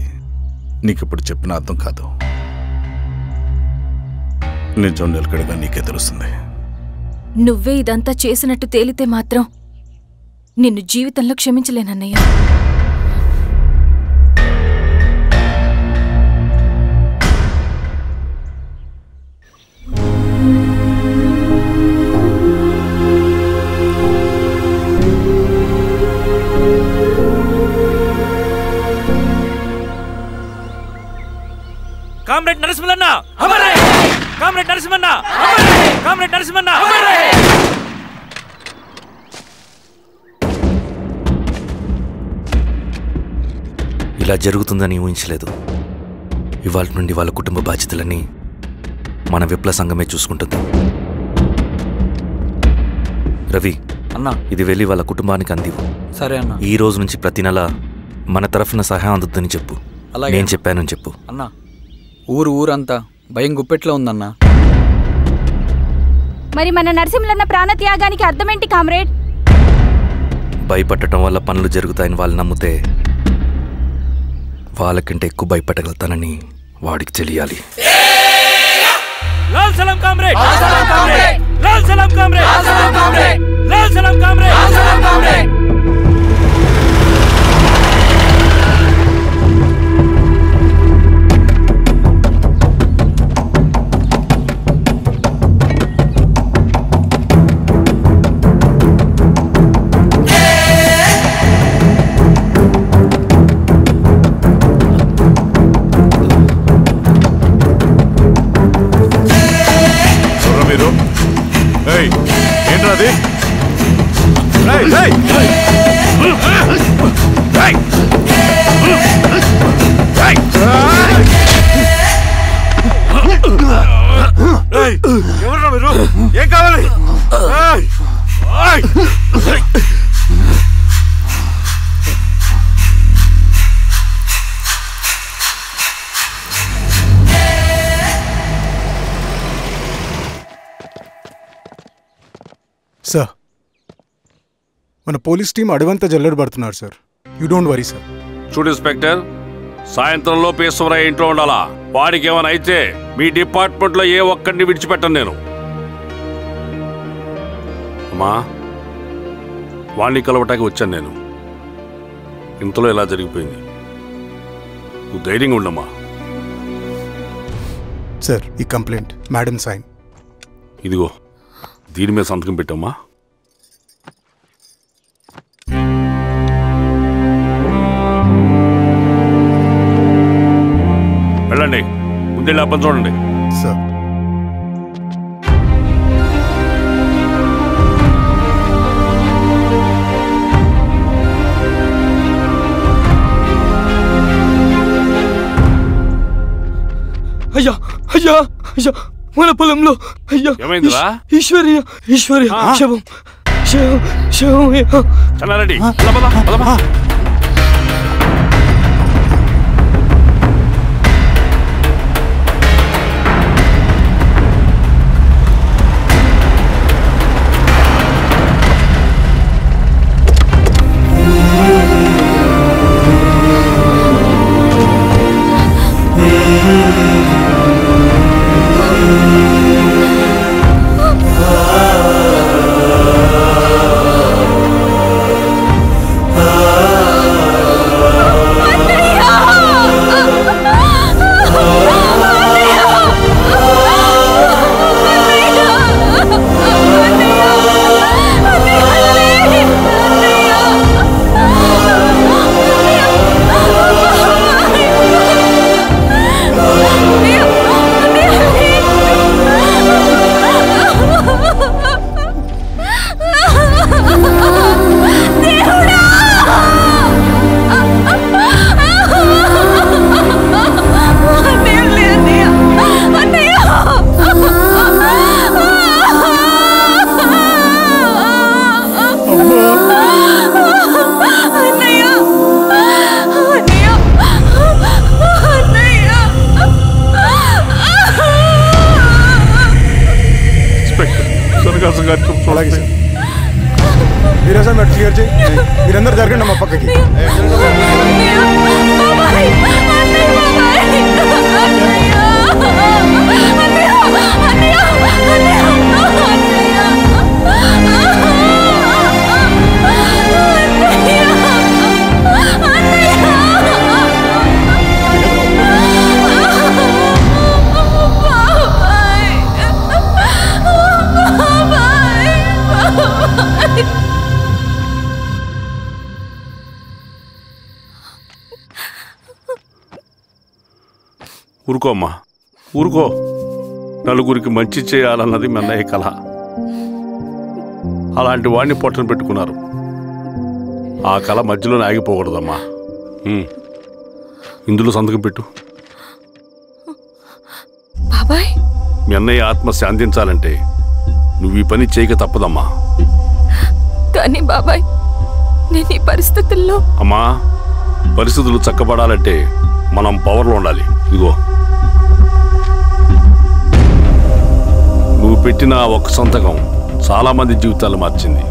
నీకిప్పుడు చెప్పిన అర్థం కాదు. నిజం నిలకడగా నీకే తెలుస్తుంది. నువ్వే ఇదంతా చేసినట్టు తేలితే మాత్రం నిన్ను జీవితంలో క్షమించలేనన్నయ్య. కామ్రేడ్ నరసింహన్న అమరే! కామ్రేడ్ నరసింహన్న అమరే! కామ్రేడ్ నరసింహన్న అమరే! ఇలా జరుగుతుందని ఊహించలేదు. ఇవాళ నుండి వాళ్ళ కుటుంబ బాధ్యతలన్నీ మన విప్లవ సంఘమే చూసుకుంటుంది. రవి అన్నా, ఇది వెళ్ళి వాళ్ళ కుటుంబానికి అందివు. సరే అన్న. ఈ రోజు నుంచి ప్రతి నెల మన తరఫున సహాయం అందుతుందని చెప్పు. నేను చెప్పానని చెప్పు. అన్నా, ఊరంతా భయం గుప్పెట్లో ఉందన్నా. మరి మన నరసింహులన్న ప్రాణత్యాగానికి అర్థమేంటి కామ్రేడ్? భయపడటం వల్ల పనులు జరుగుతాయని వాళ్ళు నమ్మితే వాళ్ళకంటే ఎక్కువ భయపడగలుగుతానని వాడికి తెలియాలి. లాల్ సలాం కామ్రేడ్! లాల్ సలాం కామ్రేడ్! లాల్ సలాం కామ్రేడ్! లాల్ సలాం కామ్రేడ్! లాల్ సలాం కామ్రేడ్! లాల్ సలాం కామ్రేడ్! ఏంట్రాది? ఎవరు మీరు? ఏం కావాలి? మన పోలీస్ టీం అడవంతా జల్లెడు పడుతున్నారు sir. You don't worry sir. చూడు ఇన్స్పెక్టర్, సాయంత్రంలో ఈశ్వరయ్య ఇంట్లో ఉండాలా. వాడికి ఏమైనా అయితే మీ డిపార్ట్మెంట్లో ఏ ఒక్కడిని విడిచిపెట్టను నేను. అమ్మా, వాణ్ణి కలవటానికి వచ్చాను నేను. ఇంతలో ఇలా జరిగిపోయింది. నువ్వు ధైర్యంగా ఉండమ్మా. సార్, ఈ కంప్లైంట్ మేడం సైన్. ఇదిగో, దీని మీద సంతకం పెట్టమ్మా. వెళ్ళండి, ముందెళ్ళి అప్పని చూడండి. సార్. అయ్యా అయ్యా అయ్యా, మన పొలంలో అయ్యా ఏమైందిరా? ఈశ్వర్య శవం శవం శవం. చల్లారెడ్డి, క్లియర్ చేయి. మీరందరూ జరగండి మా పక్కకి. ఊరుకో అమ్మా, ఊరుకో. నలుగురికి మంచి చేయాలన్నది మీ అన్నయ్య కళ. అలాంటి వాడిని పొట్టన పెట్టుకున్నారు. ఆ కళ మధ్యలోనే ఆగిపోకూడదమ్మా. ఇందులో సంతకం పెట్టు. బాబాయ్, మీ అన్నయ్య ఆత్మ శాంతించాలంటే నువ్వు ఈ పని చేయక తప్పదమ్మా. కానీ బాబాయ్, నేను ఈ పరిస్థితుల్లో. అమ్మా, పరిస్థితులు చక్కబడాలంటే మనం పవర్లో ఉండాలి. ఇదిగో, నువ్వు పెట్టిన ఒక్క సంతకం చాలా మంది జీవితాలు మార్చింది.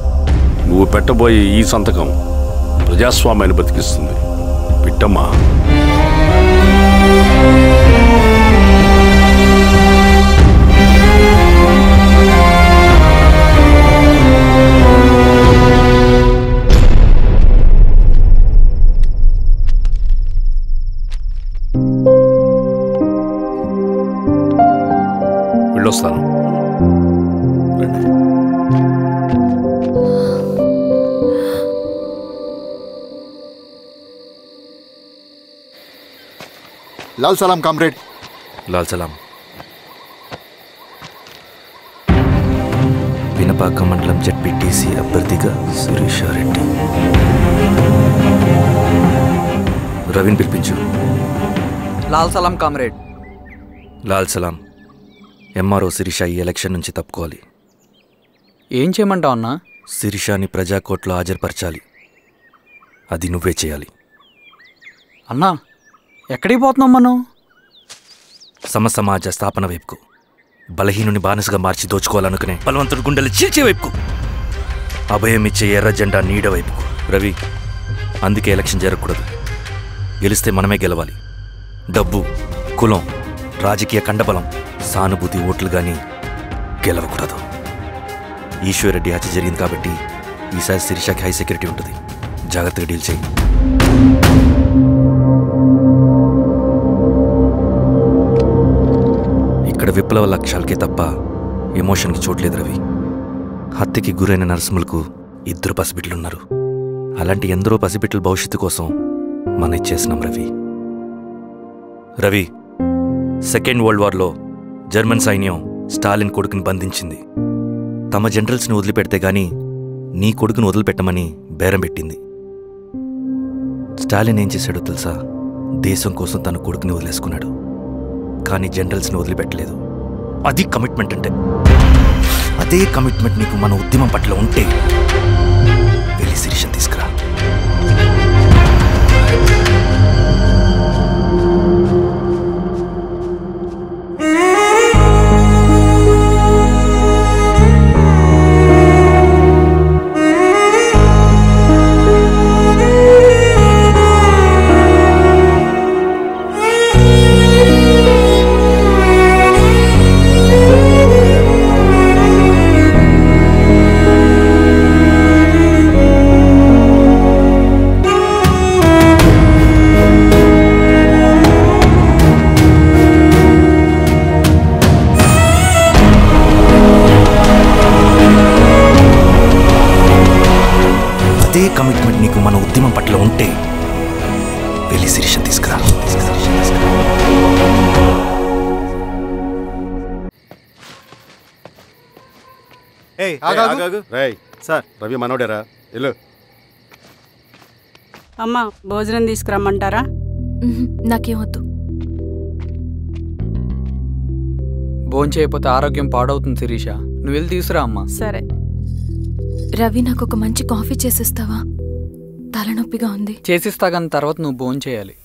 నువ్వు పెట్టబోయే ఈ సంతకం ప్రజాస్వామ్యాన్ని బతికిస్తుంది. పెట్టమ్మా. వెళ్ళొస్తాను. లాల్ సలాం కామ్రేడ్. లాల్ సలాం. పినపాక మండలం జెడ్పీటీసీ అభ్యర్థిగా శిరీషారెడ్డి. రవిని పిలిపించు. లాల్ సలాం కామ్రేడ్. లాల్ సలాం. ఎంఆర్ఓ శిరీష ఈ ఎలక్షన్ నుంచి తప్పుకోవాలి. ఏం చేయమంటావు అన్నా? శిరీషాని ప్రజాకోర్టులో హాజరుపరచాలి. అది నువ్వే చేయాలి. అన్నా, ఎక్కడికి పోతున్నాం మనం? సమసమాజ స్థాపన వైపుకు. బలహీనుని బానిసగా మార్చి దోచుకోవాలనుకునే బలవంతుడి గుండెలు చీల్చే వైపుకు. అభయం ఇచ్చే ఎర్ర జెండా నీడ వైపుకు. రవి, అందుకే ఎలక్షన్ జరగకూడదు. గెలిస్తే మనమే గెలవాలి. డబ్బు, కులం, రాజకీయ కండబలం, సానుభూతి ఓట్లు కానీ గెలవకూడదు. ఈశ్వర్రెడ్డి హత్య జరిగింది కాబట్టి ఈసారి శిరీషకి హై సెక్యూరిటీ ఉంటుంది. జాగ్రత్తగా డీల్ చేయి. ఇక్కడ విప్లవ లక్ష్యాలకే తప్ప ఎమోషన్కి చోట్లేదు రవి. హత్యకి గురైన నరసింహులకు 2 పసిబిడ్డలున్నారు. అలాంటి ఎందరో పసిబిడ్డల భవిష్యత్తు కోసం మనం ఇచ్చేసినాం రవి. రవి, సెకండ్ వరల్డ్ వార్లో జర్మన్ సైన్యం స్టాలిన్ కొడుకుని బంధించింది. తమ జనరల్స్ని వదిలిపెడితే గాని నీ కొడుకుని వదిలిపెట్టమని బేరం పెట్టింది. స్టాలిన్ ఏం చేశాడో తెలుసా? దేశం కోసం తన కొడుకుని వదిలేసుకున్నాడు. కానీ జనరల్స్ని వదిలిపెట్టలేదు. అది కమిట్మెంట్ అంటే. అదే కమిట్మెంట్ నీకు మన ఉద్యమం పట్ల ఉంటే వెళ్ళి శిరీషను తీసుకురా. అదే కమిట్మెంట్ నీకు మన ఉద్యమం పట్ల ఉంటే వెళ్ళి శిరీషను తీసుకురా. సార్, రవి మనోడేరా? వెళ్ళు. అమ్మా, భోజనం తీసుకురమ్మంటారా? నాకేమొద్దు. భోంచేయకపోతే ఆరోగ్యం పాడవుతుంది శిరీష. నువ్వు వెళ్ళి తీసుకురా అమ్మా. సరే. రవి, నాకు ఒక మంచి కాఫీ చేసిస్తావా? తలనొప్పిగా ఉంది. చేసిస్తా కానీ తర్వాత నువ్వు భోంచేయాలి.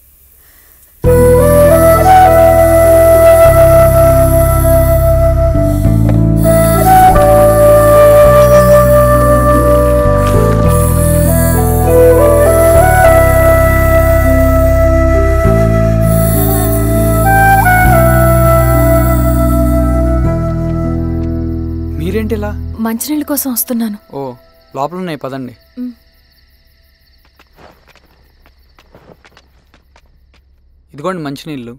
మీరేంటిలా? మంచినీళ్ళ కోసం వస్తున్నాను. ఓ, లోపల ఉన్నాయి, పదండి. ఇదిగోండి మంచినీళ్ళు.